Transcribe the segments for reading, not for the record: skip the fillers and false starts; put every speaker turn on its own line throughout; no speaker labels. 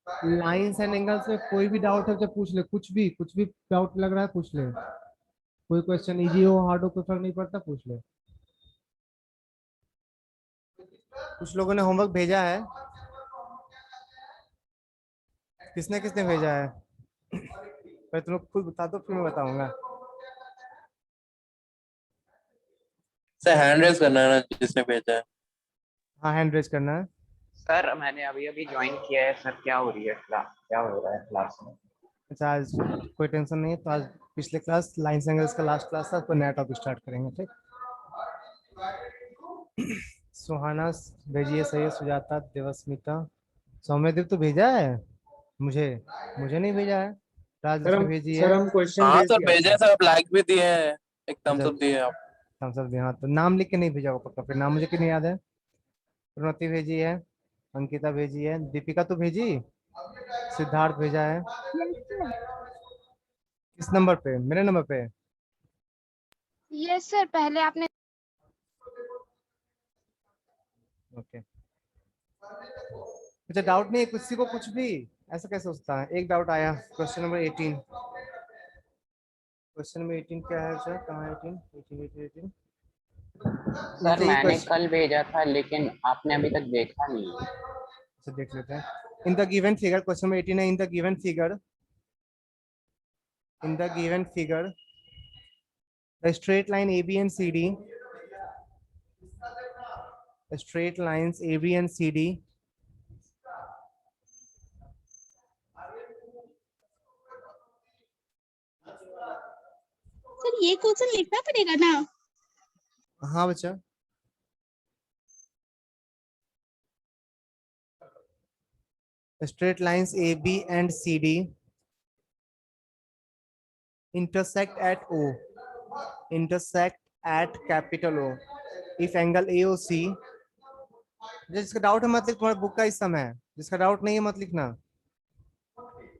Lines and angles में कोई भी डाउट है तो पूछ ले, कुछ भी डाउट लग रहा है पूछ ले। कोई क्वेश्चन इजी हो हार्ड हो कोई फर्क नहीं पड़ता, पूछ ले। कुछ लोगों ने होमवर्क भेजा है, किसने किसने भेजा है? पर तुम लोग खुद बता दो फिर मैं बताऊंगा।
सर हैंड रेज करना है ना जिसने भेजा है।
हाँ हैंड रेज करना है।
सर मैंने अभी अभी ज्वाइन किया है सर, क्या हो रही है क्लास, क्या हो रहा है क्लास में?
अच्छा आज कोई टेंशन नहीं है, तो आज पिछले क्लास लाइंस एंगल्स का लास्ट क्लास था, तो नया टॉपिक स्टार्ट करेंगे, ठीक। सुहाना भेजिए, सही है। सुजाता, देवस्मिता, सौम्यदीप तो भेजा है मुझे, मुझे नहीं भेजा है। राजलक्ष्मी भेजी है।
हम क्वेश्चन
हाँ
भेज
सर
दिया
भेजा है
था।
सर, आप लाइक भी दिए हैं, एक थम्स
अच्छा
अप दिए हैं आप।
थम्स अप दिया, हाँ तो नाम लिख के नहीं भेजा होगा पक्का, फिर नाम मुझे क्यों नहीं याद है। प्रणति भेजी है, अंकिता भेजी है, दीपिका तो भेजी, सिद्धार्थ भेजा है।
Yes sir.
किस नंबर पे, मेरे नंबर पे?
यस सर, पहले आपने
ओके। अच्छा डाउट नहीं है किसी को कुछ भी? ऐसा कैसे सोचता है? एक डाउट आया, क्वेश्चन नंबर 18। क्वेश्चन नंबर 18 क्या है सर, कहाँ है 18? 18 18 18।
सर
अच्छा ये
मैंने
क्वेश्चन,
कल भेजा था लेकिन आपने अभी तक देखा नहीं है।
अच्छा देख लेते हैं। In the given figure, question number 18 है। In the given figure, in the given figure the straight line AB and CD, the straight lines AB and CD
sir ये क्वेश्चन लिखना पड़ेगा ना?
हाँ बच्चा, the straight lines AB and CD intersect at O, intersect at capital O if angle AOC, जिसका doubt है मत लिख, तुम्हारे बुक का इस समय है, जिसका डाउट नहीं है मत लिखना।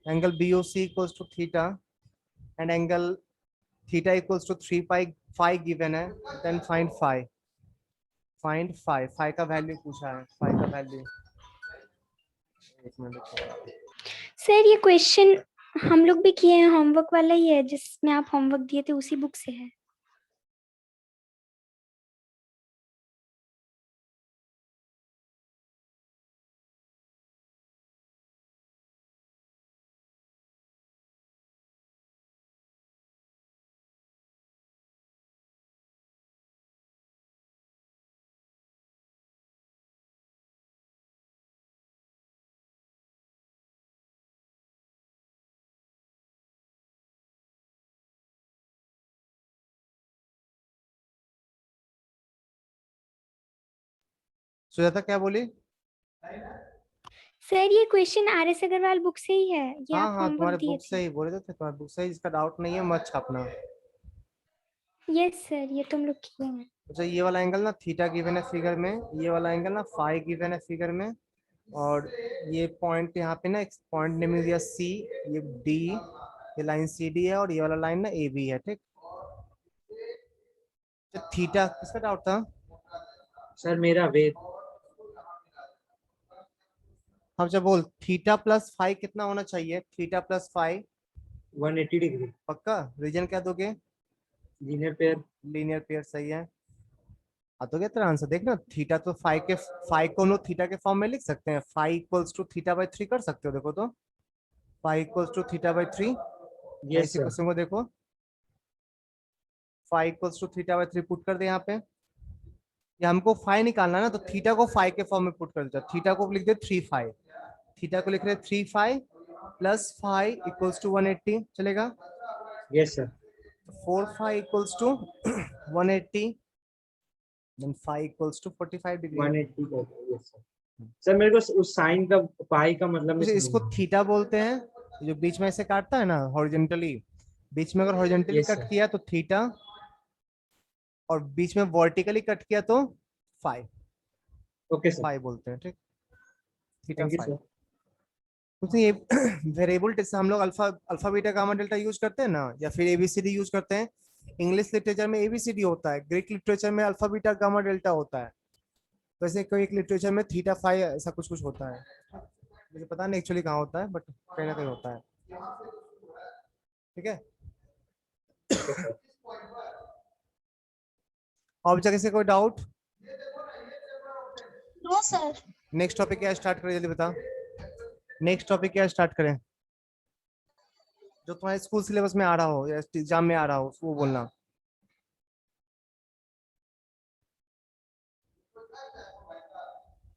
Angle BOC equals to theta and angle theta equals to 3 pi, phi given है, then find phi. Find phi, phi का वैल्यू पूछा है, फाई का वैल्यू। एक मिनट।
सर ये क्वेश्चन हम लोग भी किए हैं, होमवर्क वाला ही है जिसमें आप होमवर्क दिए थे, उसी बुक से है।
सुजाता क्या बोली?
सर ये क्वेश्चन RS अग्रवाल बुक से ही है, ये
हाँ
आप
हाँ
होमवर्क
तुम्हारे
दिए
बुक से
थे।
ही बोले थे, तुम्हारे बुक से ही, इसका डाउट नहीं है, मत छापना।
यस सर, ये तुम लोग किए हैं।
अच्छा ये वाला एंगल ना थीटा गिवन है फिगर में, ये वाला एंगल ना फाई गिवन है फिगर में, और ये पॉइंट यहाँ पे ना एक पॉइंट ने मिल दिया C, ये D, ये लाइन CD है, और ये वाला लाइन ना AB है, ठीक। तो थीटा किसका डाउट था?
सर मेरा वेट
हम जब बोल थीटा प्लस फाई कितना होना चाहिए, थीटा प्लस फाई
180 डिग्री
पक्का? रीजन क्या दोगे?
Linear pair.
लीनियर पेयर, सही है। आ तो गया तेरा आंसर, देखना थीटा तो फाई के, फाई को नो थीटा के फॉर्म में लिख सकते हैं, phi equals to theta by 3 कर सकते हो, देखो तो phi equals to theta by 3।
Yes
ऐसे
सर।
क्वेश्चन को देखो, phi equals to theta by 3 put कर दे यहाँ पे, या हमको फाई निकालना है ना, तो थीटा को फाई के फॉर्म में पुट कर देता, थीटा को लिख दे 3 फाई, थीटा को लिख रहे 3 phi plus phi equals to 180, चलेगा?
Yes sir.
4 phi equals to 180, then phi equals to 45 degree.
180 का। Yes sir. सर मेरे को उस साइन का पाई का मतलब नहीं
मुझे
समझ
इसको
में
थीटा बोलते हैं, जो बीच में ऐसे काटता है ना हॉरिजॉन्टली, बीच में अगर हॉरिजॉन्टली
यस
कट
सर।
किया तो थीटा, और बीच में वर्टिकली कट किया तो फाई,
ओके सर।
फाई बोलते हैं, ठीक। Theta
thank you
phi.
Sir.
तो ये वेरिएबल जैसे हम लोग alpha, alpha beta gamma delta use करते हैं ना, या फिर ABCD यूज करते हैं। इंग्लिश लिटरेचर में ABCD होता है, ग्रीक लिटरेचर में अल्फा बीटा गामा डेल्टा होता है, वैसे कोई एक लिटरेचर में थीटा फाई ऐसा कुछ कुछ होता है। मुझे पता नहीं एक्चुअली कहाँ होता है, बट कहीं ना कहीं होता है। ठीक है, और बच्चा किसी कोई doubt?
No sir.
Next topic क्या स्टार्ट करें, जल्दी बता। नेक्स्ट टॉपिक क्या स्टार्ट करें, जो तुम्हारे स्कूल सिलेबस में आ रहा हो या एग्जाम में आ रहा हो वो बोलना।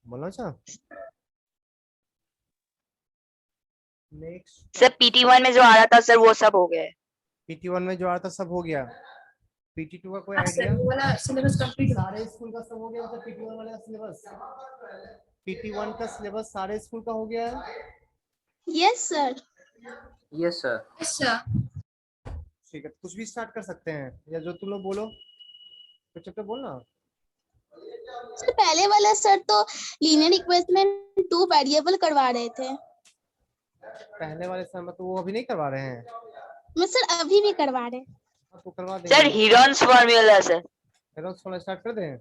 बोलो अच्छा। नेक्स्ट
सर PT1 में जो आ रहा था सर वो सब हो गया है।
PT1 में जो आ रहा था सब हो गया। PT2 का कोई आइडिया?
वाला सिलेबस कंप्लीट
सारे स्कूल का सब हो गया, मतलब PT1 वाले का सिलेबस? PT1 का सिलेबस सारे स्कूल का हो गया है?
Yes sir.
Yes sir.
अच्छा
ठीक है, कुछ भी स्टार्ट कर सकते हैं, या जो तुम लोग बोलो तो चुपचाप बोलना।
सर पहले वाला सर तो लीनियर इक्वेशन में 2 वेरिएबल करवा रहे थे।
पहले वाले समय तो वो अभी नहीं करवा रहे हैं,
मैं सर अभी भी करवा रहे।
आपको करवा
सर
देंगे।
Heron's formula sir.
हेरोन्स वाला स्टार्ट कर दें।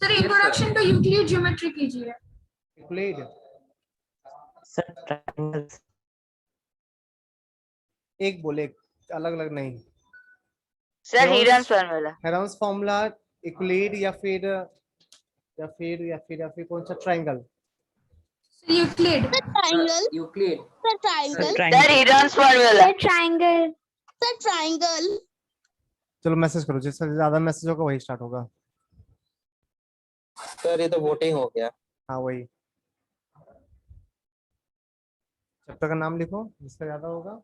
Sir introduction to Euclid geometry कीजिए।
Euclid
sir triangles.
एक बोले, अलग अलग नहीं।
Sir Heron's formula.
Heron's formula, Euclid, या फिर कौन सा triangle?
Euclid.
Sir triangle.
Euclid.
Sir triangle.
Sir Heron's formula.
Triangle.
Sir triangle.
चलो मैसेज करो, जिससे ज्यादा मैसेज होगा वही स्टार्ट होगा।
सर ये तो वोटिंग हो गया।
हाँ वही, चैप्टर का नाम लिखो, जिसका ज्यादा होगा।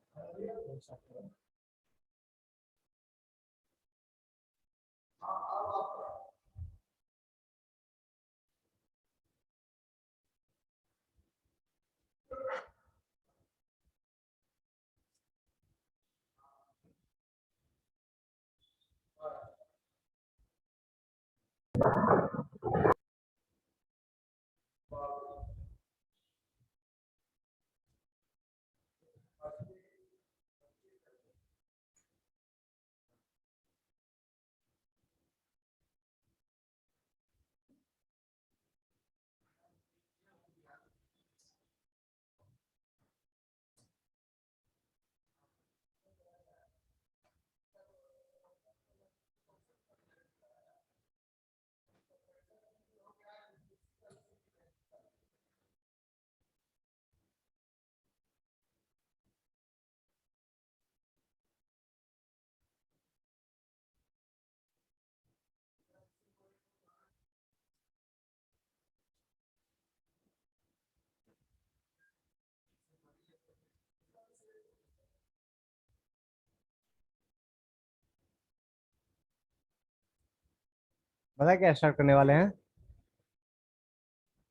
पता क्या स्टार्ट करने वाले हैं?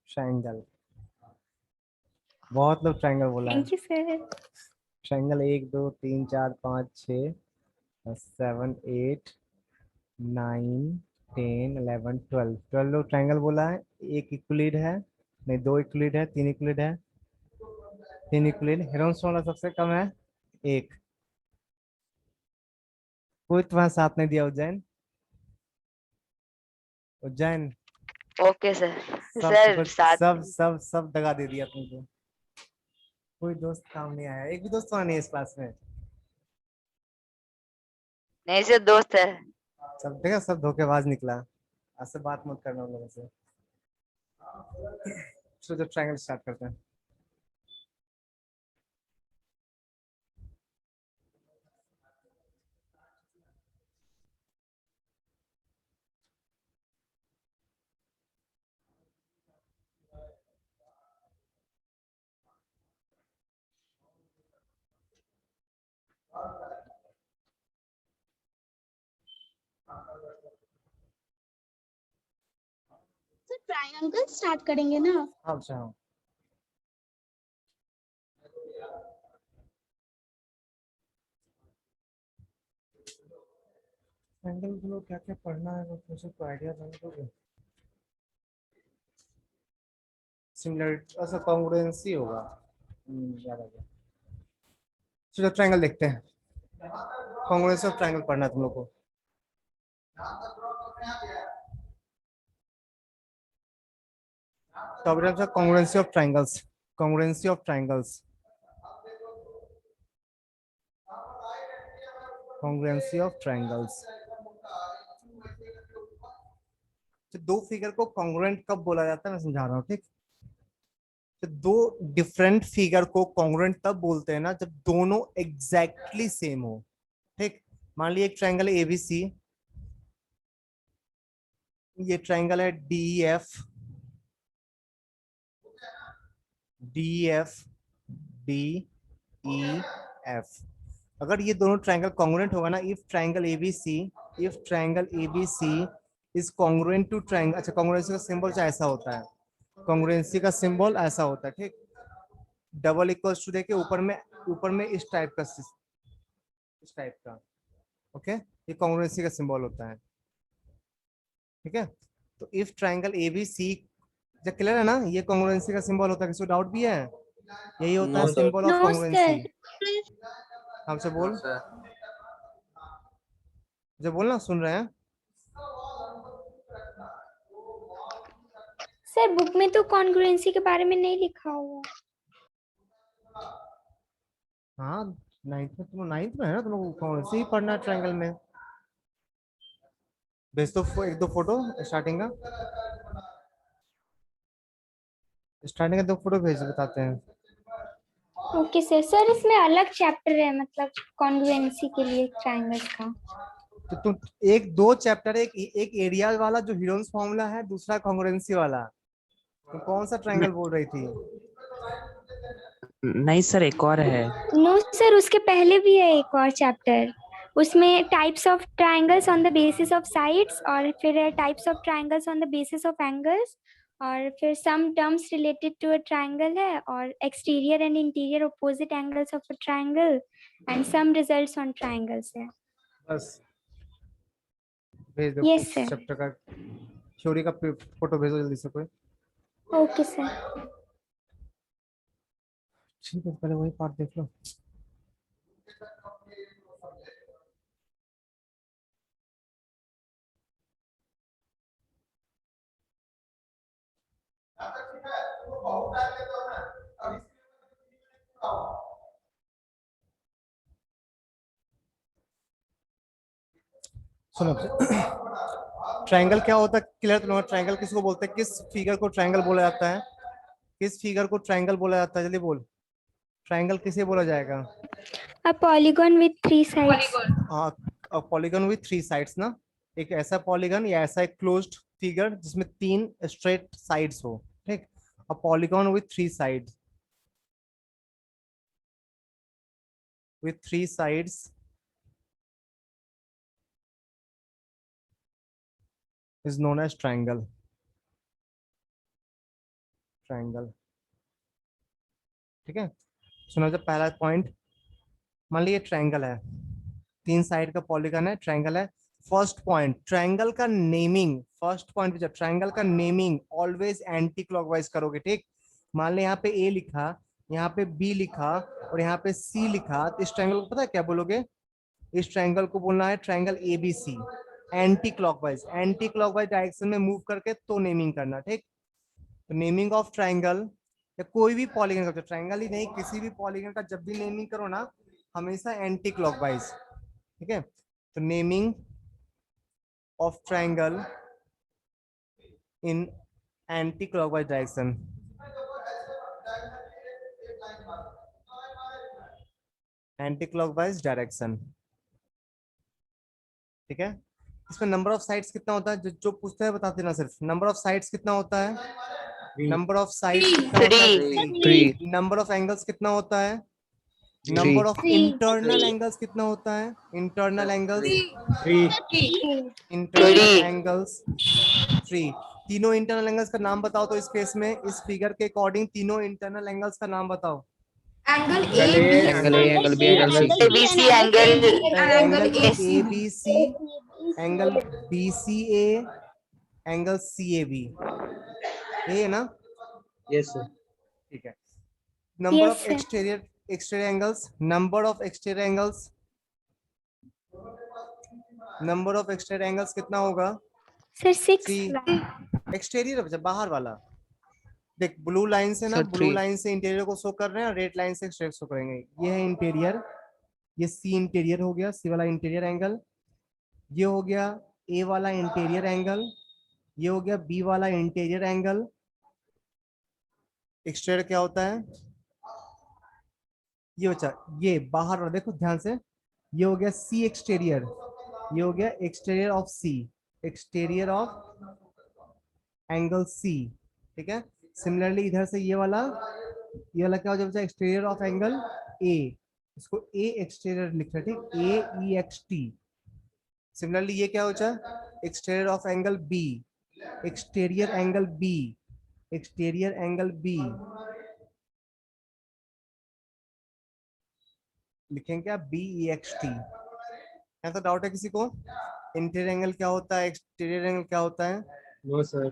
ट्रायंगल। बहुत लोग ट्रायंगल बोला है।
Thank you sir.
ट्रायंगल 1 2 3 4 5 6 7 8 9 10 11 12 12 लोग ट्रायंगल बोला है। एक इक्वलिड है, नहीं 2 इक्वलिड है, 3 इक्वलिड है, 3 इक्वलिड। हेरोन्स वाला सबसे कम है, 1। कोई तुम्हारा साथ नहीं दिया उज्जैन? Ujjain
okay sir.
सब
सर साथ
सब दगा दे दिया तुमको। कोई दोस्त काम नहीं आया, एक भी दोस्त वहां नहीं है इस क्लास में।
नहीं सर दोस्त है।
सब देखा, सब धोखेबाज निकला। आज से बात मत करना उन लोगों से। चलो ट्रायंगल स्टार्ट करते हैं।
सर ट्रायंगल स्टार्ट करेंगे ना?
हाँ अच्छा हाँ। ट्रायंगल को क्या क्या पढ़ना है वो मुझे तो आइडिया नहीं दोगे। सिमिलरिटी, अच्छा कॉन्ग्रुएंसी होगा। याद आ गया। चलो ट्रायंगल देखते हैं। कॉन्ग्रुएंसी ऑफ ट्रायंगल पढ़ना है तुम लोग को। टॉपिक है congruency of triangles. congruency of triangles. Congruency of triangles. तो दो फिगर को कॉन्ग्रुएंट कब बोला जाता है मैं समझा रहा हूँ, ठीक। तो दो डिफरेंट फिगर को कॉन्ग्रुएंट तब बोलते हैं ना जब दोनों एग्जैक्टली सेम हो, ठीक। मान लीजिए एक ट्रायंगल एबीसी, ये ट्रायंगल है डीएफ, डीएफ डीईएफ। अगर ये दोनों ट्रायंगल कॉन्ग्रुएंट होगा ना, if triangle ABC is congruent to triangle, अच्छा कॉन्ग्रुएंसी का सिंबल ऐसा होता है, कॉन्ग्रुएंसी का सिंबल ऐसा होता है, ठीक। डबल इक्वल्स टू देके ऊपर में इस टाइप का, ओके, ये कॉन्ग्रुएंसी का सिंबल होता है, ठीक है। तो इफ ट्रायंगल एबीसी, जब क्लियर है ना, ये कॉन्ग्रुएंसी का सिंबल होता है, किसी को डाउट भी है? यही होता है
No, sir.
Symbol of
No,
congruency. हमसे बोल,
No, sir.
जब बोलना सुन रहे हैं।
सर बुक में तो कॉन्ग्रुएंसी के बारे में नहीं लिखा हुआ।
हाँ, नाइन्थ में है ना, तुम लोग कॉन्ग्रुएंसी ही पढ़ना है ट्रायंगल में। भेज दो एक दो फोटो स्टार्टिंग का दो फोटो भेज, बताते हैं।
Okay sir. सर इसमें अलग चैप्टर है मतलब कॉन्ग्रुएंसी के लिए ट्रायंगल्स का।
तो तुम एक दो चैप्टर, एक एरिया वाला जो हीरोन्स फॉर्मूला है, दूसरा कॉन्ग्रुएंसी वाला। तो कौन सा ट्रायंगल बोल रही थी?
नहीं सर, एक और है।
नो सर, उसके पहले भी है एक और चैप्टर, उसमें types of triangles on the basis of sides, और फिर है types of triangles on the basis of angles, और फिर some terms related to a triangle है, और exterior and interior opposite angles of a triangle, and some results on triangles है।
बस भेज दो।
Yes, sir.
चैप्टर का थ्योरी का फोटो भेजो जल्दी से कोई।
Okay sir.
ठीक है, पहले वही पार्ट देख लो। सुनो, ट्रायंगल क्या होता है क्लियर तो? ट्रायंगल किसको बोलते हैं? किस फिगर को ट्रायंगल बोला जाता है? किस फिगर को ट्रायंगल बोला जाता है? जल्दी बोल, ट्रायंगल किसे बोला जाएगा?
A polygon with 3 sides.
Polygon.
Polygon with 3 sides ना, एक ऐसा पॉलीगन या ऐसा एक क्लोज्ड फिगर जिसमें 3 स्ट्रेट साइड्स हो, ठीक। A polygon with 3 sides, is known as triangle. ठीक है। सुनो, जब पहला पॉइंट, मान लीजिए ट्रायंगल है, 3 साइड का पॉलीगन है, ट्रायंगल है। फर्स्ट पॉइंट, ट्रायंगल का नेमिंग, फर्स्ट पॉइंट जब ट्रायंगल का नेमिंग ऑलवेज एंटी क्लॉकवाइज करोगे, ठीक। मान ली यहाँ पे ए लिखा, यहाँ पे बी लिखा और यहाँ पे सी लिखा, तो इस ट्रायंगल को पता है क्या बोलोगे? इस ट्रायंगल को बोलना है triangle ABC, anti clockwise direction में मूव करके तो नेमिंग करना, ठीक। तो नेमिंग ऑफ ट्रायंगल या कोई भी पॉलीगन का, ट्रायंगल ही नहीं किसी भी पॉलीगन का जब भी नेमिंग करो ना, हमेशा एंटी क्लॉकवाइज, ठीक है। तो naming of triangle in anti clockwise direction, ठीक है। इसमें नंबर ऑफ साइड्स कितना होता है? जो पूछते हैं बता देना सिर्फ। नंबर ऑफ साइड्स कितना होता है? नंबर ऑफ साइड्स कितना होता है?
3।
नंबर ऑफ एंगल्स कितना होता है? नंबर ऑफ इंटरनल एंगल्स कितना होता है? Internal angles 3। तीनों इंटरनल एंगल्स का नाम बताओ। तो इस केस में इस फिगर के अकॉर्डिंग तीनों इंटरनल एंगल्स का नाम बताओ।
Angle
angle A, angle B, angle C.
ABC angle
Angle
A
AC.
B C, angle B C A, angle C A B, ये है ना?
Yes sir.
ठीक है। Number
Yes,
of
sir.
Exterior angles, number of exterior angles कितना होगा?
Sir 6।
3। Exterior बाहर वाला, देख ब्लू लाइन से ना,
Sir,
ब्लू
3.
लाइन से इंटीरियर को शो कर रहे हैं, रेड लाइन से एक्सट्रैक्ट शो करेंगे। ये है इंटीरियर, ये सी इंटीरियर हो गया, सी वाला इंटीरियर एंगल। ये हो गया ए वाला इंटीरियर एंगल, ये हो गया बी वाला इंटीरियर एंगल। एक्सटीरियर क्या होता है? ये बच्चा, ये बाहर वाला देखो ध्यान से, ये हो गया सी एक्सटीरियर, ये हो गया exterior of C, exterior of angle C. ठीक है, सिमिलरली इधर से ये वाला क्या हो जाएगा? एक्सटीरियर ऑफ एंगल ए, इसको ए एक्सटीरियर लिख रहे, ठीक, A E X T. Similarly ये क्या हो जाए? Exterior of angle B, exterior angle B, exterior angle B लिखेंगे क्या? B E X T. ऐसा डाउट है किसी को? इंटीरियर एंगल क्या होता है, एक्सटीरियर एंगल क्या होता है?
No sir.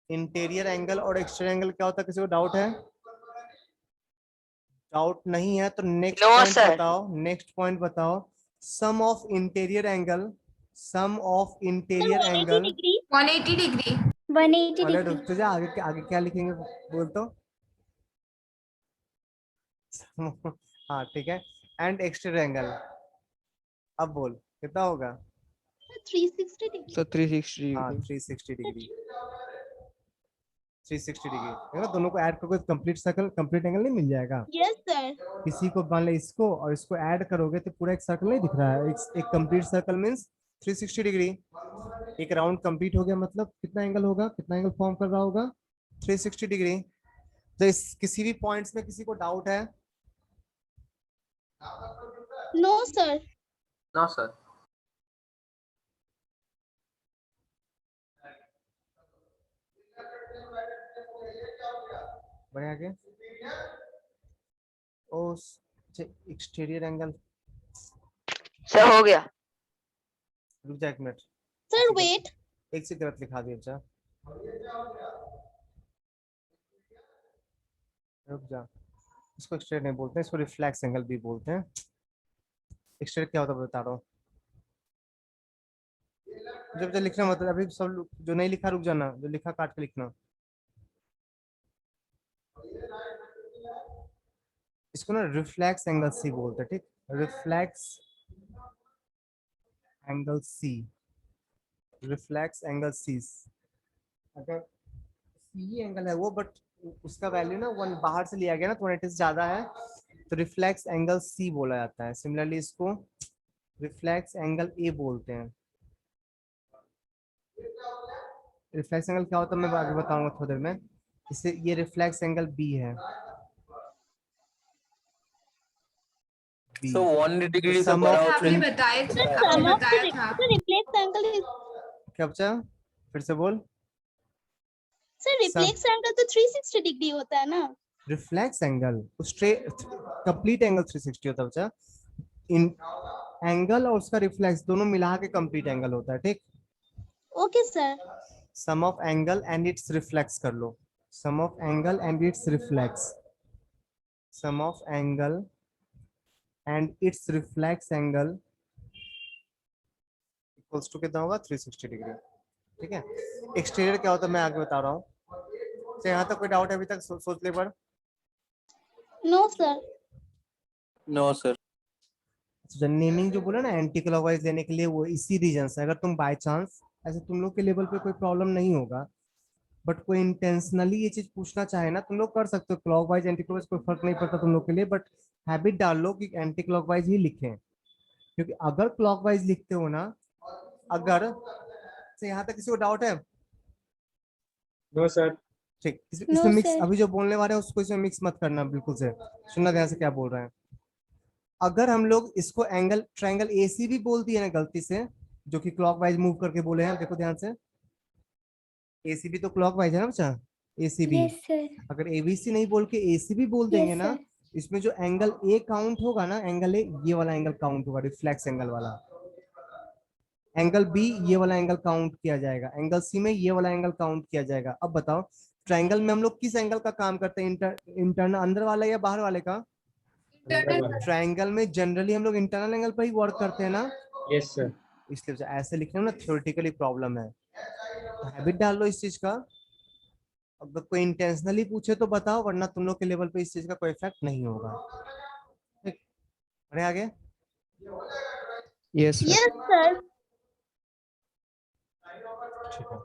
इंटीरियर एंगल और एक्सटीरियर एंगल क्या होता है? किसी को डाउट है? डाउट नहीं है तो नेक्स्ट
No,
पॉइंट
sir.
बताओ, नेक्स्ट पॉइंट बताओ। Sum of interior angle, sum of interior
180
angle.
Degree
180 degree
180
अरे
डिग्री।
रुक तो जा, आगे आगे क्या लिखेंगे बोल तो। हाँ ठीक है, एंड एक्सटीरियर एंगल। अब बोल कितना होगा?
360 डिग्री।
So 360
हाँ
degree.
360 डिग्री, 360 डिग्री है ना। दोनों को ऐड करोगे कंप्लीट सर्कल, कंप्लीट एंगल नहीं मिल जाएगा?
Yes sir.
किसी को मान लो इसको और इसको ऐड करोगे तो पूरा एक सर्कल नहीं दिख रहा है? एक कंप्लीट सर्कल मींस 360 डिग्री। एक राउंड कंप्लीट हो गया, मतलब कितना एंगल होगा, कितना एंगल फॉर्म कर रहा होगा? 360 डिग्री। तो इस किसी भी पॉइंट्स में किसी को डाउट है?
No sir.
No, sir.
बढ़िया आगे। ओ एक्सटीरियर एंगल,
सर हो गया।
रुक जा एक मिनट,
सर वेट।
एक से गलत लिखा दिया। अच्छा रुक जा, इसको एक्सटीरियर नहीं बोलते, इसको रिफ्लेक्स एंगल भी बोलते हैं। एक्सटीरियर क्या होता है बता रहा हूँ। जब जो लिखना मतलब अभी सब जो नहीं लिखा रुक जाना, जो लिखा काट के लिखना। इसको ना रिफ्लेक्स एंगल सी बोलते हैं, ठीक, reflex angle C, reflex angle C. अगर सी एंगल है वो, बट उसका वैल्यू ना 1 बाहर से लिया गया ना, तो 180 ज्यादा है, तो रिफ्लेक्स एंगल सी बोला जाता है। सिमिलरली इसको रिफ्लेक्स एंगल ए बोलते हैं। रिफ्लेक्स एंगल क्या होता है मैं आगे बताऊंगा थोड़ी देर में। इसे ये रिफ्लेक्स एंगल बी है, बी।
So 180 degree से
Sum
बड़ा
of-
हो
आपने बताया था, आपने बताया था।
सर रिफ्लेक्स एंगल,
क्या बचा? फिर से बोल।
सर रिफ्लेक्स एंगल तो 360 डिग्री होता है ना?
रिफ्लेक्स एंगल कंप्लीट एंगल 360 होता है बच्चा। इन एंगल और उसका रिफ्लेक्स दोनों मिला के कंप्लीट एंगल होता है, ठीक।
Okay sir.
Sum of angle and it's reflex कर लो, sum of angle and it's reflex, sum of angle and it's reflex angle equals to कितना होगा? 360 डिग्री, ठीक है। एक्सटीरियर क्या होता है मैं आगे बता रहा हूँ। तो यहाँ तक कोई डाउट है अभी तक? सोच ले पर।
No sir.
No, sir.
जो नेमिंग जो बोला ना एंटी क्लॉकवाइज लेने के लिए, वो इसी रीजन से। अगर तुम बाय चांस, ऐसे तुम लोग के लेवल पे कोई प्रॉब्लम नहीं होगा, बट कोई इंटेंशनली ये चीज पूछना चाहे ना, तुम लोग कर सकते हो। क्लॉकवाइज एंटी क्लॉकवाइज कोई फर्क नहीं पड़ता तुम लोग के लिए, बट हैबिट डाल लो कि एंटी क्लॉकवाइज ही लिखें, क्योंकि अगर क्लॉकवाइज लिखते हो ना, अगर से यहाँ तक किसी को डाउट है?
No sir.
ठीक,
No,
इसमें मिक्स,
sir.
अभी जो बोलने वाले हैं उसको इसमें मिक्स मत करना, बिल्कुल से सुनना ध्यान से क्या बोल रहे हैं। अगर हम लोग इसको एंगल ट्रायंगल एसी भी बोल दिए ना गलती से, जो कि क्लॉकवाइज मूव करके बोले हैं, देखो ध्यान से, एसी भी तो क्लॉकवाइज है ना बच्चा, एसी भी।
Yes sir.
अगर एबीसी नहीं बोल के एसी भी बोल देंगे
यस
ना,
सर।
इसमें जो एंगल ए काउंट होगा ना, एंगल ए ये वाला एंगल काउंट होगा, रिफ्लेक्स एंगल वाला। एंगल बी ये वाला एंगल काउंट किया जाएगा, एंगल सी में ये वाला एंगल काउंट किया जाएगा। अब बताओ ट्रायंगल में हम लोग किस एंगल का काम करते हैं? इंटरनल अंदर वाला या बाहर वाले का? ट्रायंगल में जनरली हम लोग इंटरनल एंगल पर ही वर्क करते हैं ना,
यस सर।
इसलिए ऐसे लिखने में ना थ्योरेटिकली प्रॉब्लम है, तो हैबिट डाल लो इस चीज का। अगर कोई इंटेंशनली पूछे तो बताओ, वरना तुम लोग के लेवल पे इस चीज का कोई इफेक्ट नहीं होगा। ठीक, बढ़े आगे।
Yes, sir.
Yes sir.
ठीक है,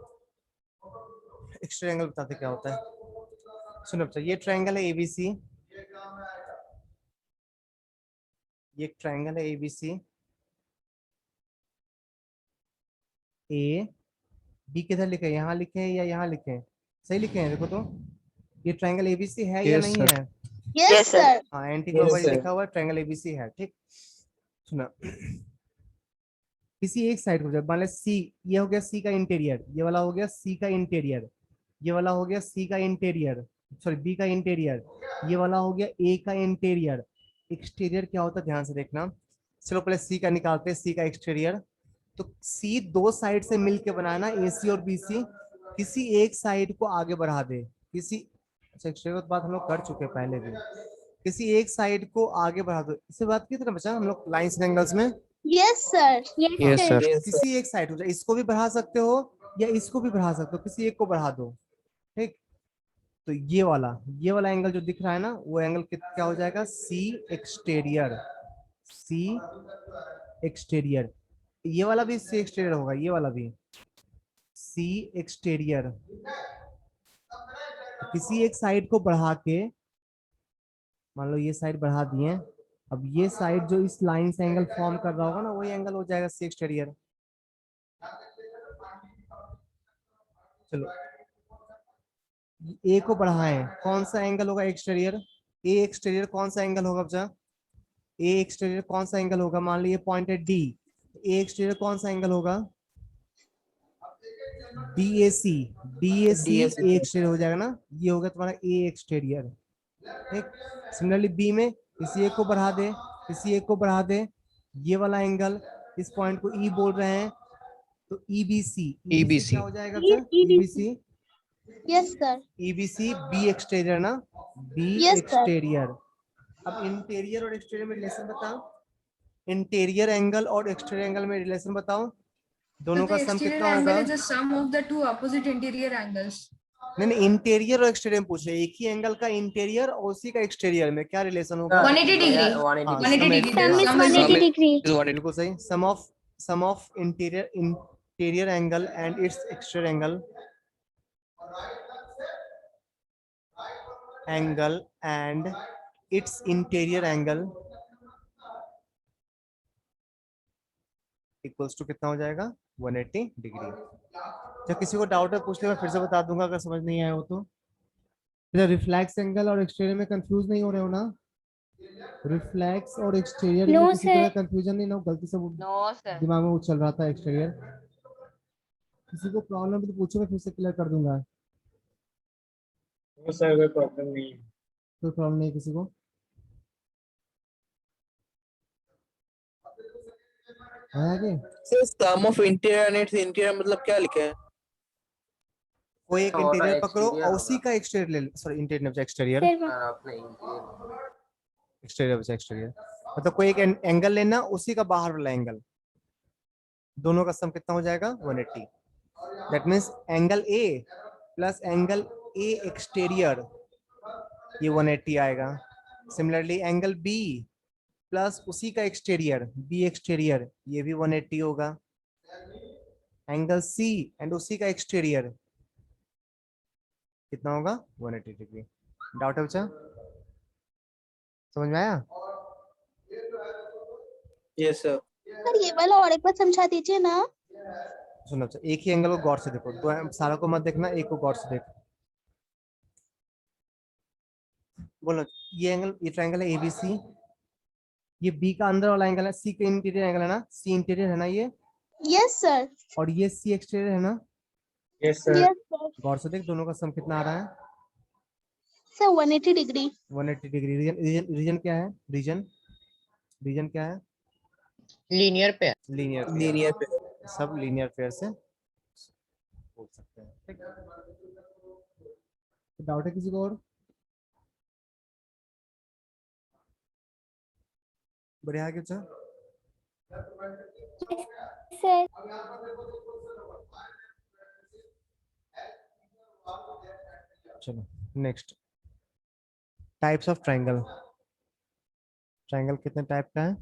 एक्स ट्रायंगल बताते क्या होता है। सुनो बच्चा, ये ट्रायंगल है एबीसी, ये ट्रायंगल है एबीसी, ए बी किधर लिखे हैं, यहाँ लिखे हैं या यहाँ लिखे हैं, सही लिखे हैं देखो तो। ये ट्रायंगल एबीसी है या
Yes,
नहीं
sir.
है?
Yes
Yes, sir.
सर।
हाँ, एंटी
Yes,
क्लॉकवाइज
sir.
लिखा हुआ है, ट्रायंगल एबीसी है। ठीक, सुना, किसी एक साइड को जब मान ले सी, ये हो गया सी का इंटीरियर, ये वाला हो गया सी का इंटीरियर, ये वाला हो गया सी का इंटीरियर, सॉरी बी का इंटीरियर, ये वाला हो गया ए का इंटीरियर। एक्सटीरियर क्या होता है ध्यान से देखना। चलो पहले सी का निकालते हैं, सी का एक्सटीरियर। तो सी दो साइड से मिलके बनाना, एसी और बीसी, किसी एक साइड को आगे बढ़ा दे, किसी, अच्छा एक्सटीरियर की बात हम लोग कर चुके हैं पहले भी, किसी एक साइड को आगे बढ़ा दो। इससे बात की थी ना बच्चा हम लोग लाइंस एंड एंगल्स में।
Yes sir.
Yes,
Yes,
sir.
sir.
किसी एक साइड को, इसको भी बढ़ा सकते हो या इसको भी बढ़ा सकते हो, किसी एक को बढ़ा दो। ठीक, तो ये वाला एंगल जो दिख रहा है ना, वो एंगल क्या हो जाएगा, सी एक्सटीरियर, सी एक्सटीरियर। ये वाला भी सी एक्सटीरियर होगा, ये वाला भी सी एक्सटीरियर। किसी एक साइड को बढ़ा के, मान लो ये साइड बढ़ा दिए, अब ये साइड जो इस लाइन से एंगल फॉर्म कर रहा होगा ना, वही एंगल हो जाएगा सी एक्सटीरियर। चलो ए को बढ़ाएं, कौन सा एंगल होगा एक्सटीरियर, ए एक्सटीरियर कौन सा एंगल होगा बच्चा, ए एक्सटीरियर कौन सा एंगल होगा, मान लीजिए पॉइंट है डी, ए एक्सटीरियर कौन सा एंगल होगा, डीएसी, डीएसी ए एक्सटीरियर हो जाएगा ना, ये होगा तुम्हारा ए एक्सटीरियर। ठीक, सिमिलरली बी में किसी एक को बढ़ा दे, किसी एक को बढ़ा दे, ये वाला एंगल, इस पॉइंट को ई बोल रहे हैं, तो ईबीसी,
EBC.
क्या हो जाएगा बच्चा, EBC,
yes sir.
EBC B exterior ना, बी
Yes, sir.
एक्सटीरियर। अब इंटीरियर और एक्सटीरियर में रिलेशन बताओ, इंटीरियर एंगल और एक्सटीरियर एंगल में रिलेशन बताओ, दोनों का सम कितना होगा।
is the sum of the two opposite interior angles.
नहीं, इंटीरियर और एक्सटीरियर में पूछ रहे, एक ही एंगल का इंटीरियर और उसी का एक्सटीरियर में क्या रिलेशन होगा।
180 degree.
हाँ,
180
sum
degree.
Sum is
Sum is
180 degree.
Is what it
बिल्कुल सही, sum of interior angle and it's exterior angle and it's interior angle equals to कितना हो जाएगा, 180 डिग्री। जब किसी को डाउट है पूछ ले, मैं फिर से बता दूंगा अगर समझ नहीं आया हो तो। रिफ्लेक्स एंगल और एक्सटीरियर में कंफ्यूज नहीं हो रहे हो ना, रिफ्लेक्स और एक्सटीरियर
No,
में किसी तरह
sir.
कंफ्यूजन नहीं ना हो, गलती से वो
No, sir.
दिमाग में वो चल रहा था एक्सटीरियर। किसी को प्रॉब्लम तो पूछो, मैं फिर से क्लियर कर दूंगा,
No, sir, कोई प्रॉब्लम नहीं है।
कोई प्रॉब्लम नहीं किसी को। है आगे,
sir sum of interior and it's interior मतलब क्या लिखे हैं?
कोई एक इंटीरियर पकड़ो और उसी का एक्सटीरियर ले, सॉरी इंटीरियर एक्सटीरियर,
Sir, वो-
एक्सटीरियर एक्सटीरियर मतलब कोई एक एंगल लेना, उसी का बाहर वाला एंगल, दोनों का सम कितना हो जाएगा, 180। That means angle A plus angle A exterior, ये 180 आएगा। सिमिलरली एंगल बी प्लस उसी का एक्सटीरियर, बी एक्सटीरियर, ये भी 180 होगा। एंगल सी एंड उसी का एक्सटीरियर कितना होगा, 180 डिग्री। डाउट है बच्चा, समझ में आया।
Yes sir.
सर ये वाला और एक बार समझा दीजिए ना।
सुनो बच्चा, एक ही एंगल को गौर से देखो, दो सारा को मत देखना, एक को गौर से देखो। बोलो, ये एंगल, ये ट्रायंगल है एबीसी, ये बी का अंदर वाला एंगल है, सी का इंटीरियर एंगल है ना, सी इंटीरियर है ना ये,
यस सर।
और ये सी एक्सटीरियर है ना।
Yes, sir.
Yes sir.
गौर से देख, दोनों का सम कितना आ रहा है,
सर 180 डिग्री।
180 डिग्री। रीजन क्या है, रीजन क्या है,
लीनियर पे
लीनियर पे, सब लीनियर पेयर से बोल सकते हैं। ठीक, डाउट है किसी को और, बढ़िया है क्या।
sir.
चलो next, types of triangle. Triangle कितने टाइप का है?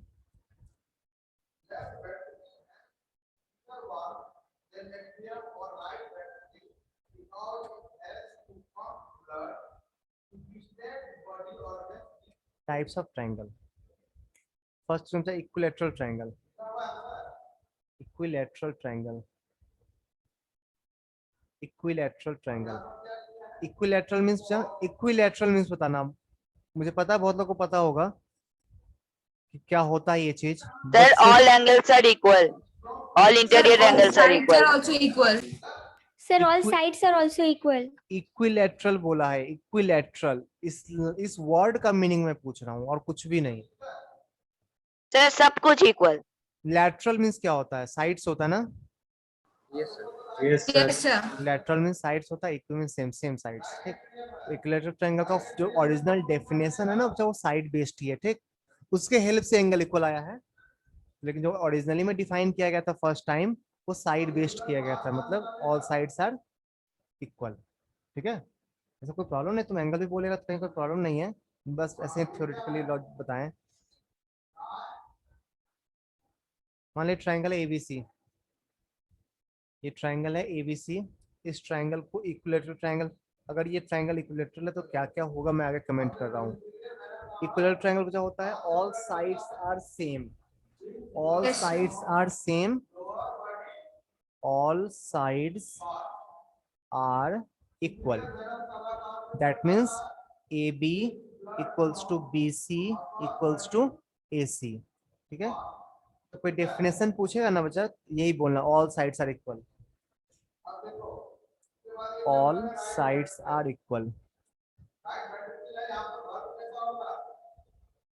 टाइप्स ऑफ ट्रायंगल, फर्स्ट कौन सा? Equilateral triangle. Equilateral triangle, equilateral triangle. Equilateral means क्या? इक्विलैटरल मींस बताना, मुझे पता है बहुत लोगों को पता होगा कि क्या होता है ये चीज।
Sir, all angles are equal. All
Sir,
interior
all
angles are
sides
equal.
are also equal.
Sir, all
Equi-
sides are also equal.
Equilateral बोला है, इक्विलैटरल। इस वर्ड का मीनिंग मैं पूछ रहा हूँ और कुछ भी नहीं।
Sir, सब कुछ equal.
लैटरल मींस क्या होता है? साइड्स होता है ना?
Yes, sir.
Yes, sir.
Lateral means sides होता है, equal means same same sides. ठीक, इक्विलैटरल ट्रायंगल का जो ओरिजिनल डेफिनेशन है ना, वो साइड बेस्ड ही है। ठीक, उसके हेल्प से एंगल इक्वल आया है, लेकिन जो ओरिजिनली में डिफाइन किया गया था फर्स्ट टाइम, वो साइड बेस्ड किया गया था, मतलब ऑल साइड्स आर इक्वल। ठीक है, ऐसा कोई प्रॉब्लम नहीं, तुम एंगल भी बोलेगा तो कहीं कोई प्रॉब्लम नहीं है, बस ऐसे थ्योरेटिकली लॉजिक बताएं। मान लीजिए ट्रायंगल है एबीसी, ये ट्रायंगल है एबीसी, इस ट्रायंगल को इक्विलैटरल ट्रायंगल, अगर ये ट्रायंगल इक्विलैटरल है तो क्या क्या होगा मैं आगे कमेंट कर रहा हूँ। इक्विलैटरल ट्रायंगल क्या होता है? All sides are same, all
Yes.
Sides are same, all sides are equal. That means AB equals to BC equals to AC. ठीक है, तो कोई डेफिनेशन पूछेगा ना बच्चा, यही बोलना, all sides are equal. All sides are equal.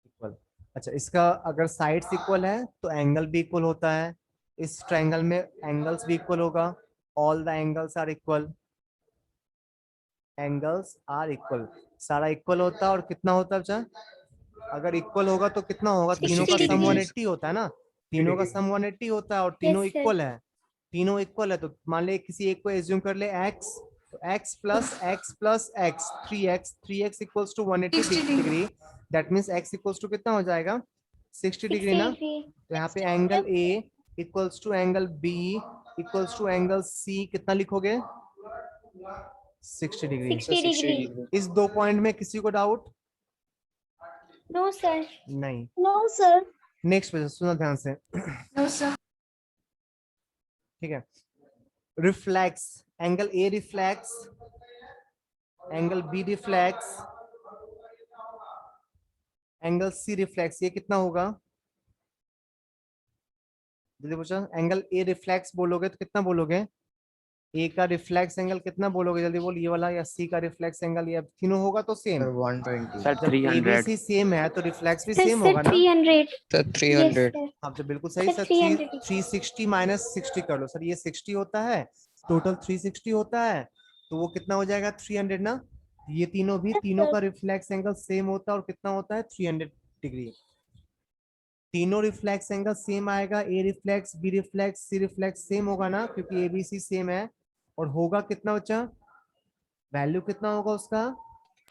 Equal. अच्छा, इसका अगर साइड्स इक्वल है तो एंगल भी इक्वल होता है, इस ट्रायंगल में एंगल्स भी इक्वल होगा। All the angles are equal, angles are equal, सारा इक्वल होता है। और कितना होता है बच्चा? अगर इक्वल होगा तो कितना होगा? तीनों का
60
सम
degrees.
180 होता है ना, तीनों का सम 180 होता है, और तीनों
Yes, sir.
इक्वल है। तीनों इक्वल है तो मान ले किसी एक को एज्यूम कर ले x, तो x plus x 3x equals to 180
60
degree. That means x equals to कितना हो जाएगा? 60 डिग्री
60
ना।
degree.
तो यहाँ पे angle A equals to angle B equals to angle C कितना लिखोगे? 60 डिग्री।
60 degree.
इस दो पॉइंट में किसी को डाउट?
No, sir.
नहीं।
No, sir.
नेक्स्ट क्वेश्चन सुनो ध्यान से।
No, sir.
ठीक है, reflex, angle A reflex, angle B reflex, angle C reflex, ये कितना होगा? जल्दी पूछो, एंगल ए रिफ्लेक्स बोलोगे तो कितना बोलोगे? ए का रिफ्लेक्स एंगल कितना बोलोगे? जल्दी बोल, ये वाला या सी का रिफ्लेक्स एंगल, ये तीनों होगा तो सेम।
120
Sir,
जब
300.
एबीसी सेम है तो रिफ्लेक्स भी
Sir,
सेम
sir,
होगा ना।
300.
sir
Yes,
300
sir.
आप तो बिल्कुल सही
Sir,
सर।
300.
360 माइनस 60 कर लो सर, ये 60 होता है, टोटल 360 होता है, तो वो कितना हो जाएगा? 300 ना। ये तीनों भी, तीनों का रिफ्लेक्स एंगल सेम होता है, और कितना होता है? 300 डिग्री। तीनों रिफ्लेक्स एंगल सेम आएगा, ए रिफ्लेक्स, बी रिफ्लेक्स, सी रिफ्लेक्स सेम होगा ना, क्योंकि एबीसी सेम है। और होगा कितना बच्चा? वैल्यू कितना होगा उसका?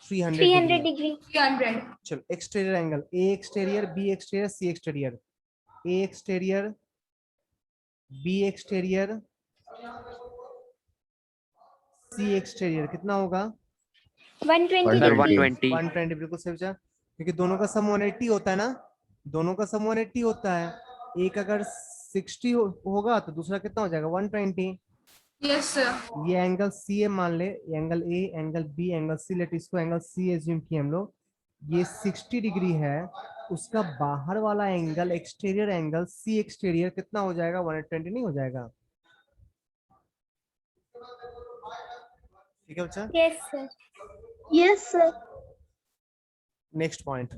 300
300
डिग्री।
degree.
300.
चलो, एक्सटीरियर एंगल, ए एक्सटीरियर, बी एक्सटीरियर, सी एक्सटीरियर। ए एक्सटीरियर, बी एक्सटीरियर, सी एक्सटीरियर कितना होगा?
120
Sir,
degree.
120.
120 बिल्कुल सही बचा, क्योंकि दोनों का सम 180 होता है ना, दोनों का सम 180 होता है। एक अगर 60 होगा तो दूसरा कितना हो जाएगा? 120।
Yes, sir.
ये एंगल सी है, मान ले angle A, angle B, angle C, let इसको एंगल सी एज्यूम किए हम लोग। ये 60 डिग्री है, उसका बाहर वाला angle, exterior angle C exterior कितना हो जाएगा? 120 नहीं हो जाएगा? ठीक है बच्चा।
Yes, sir.
Yes, sir.
Next point,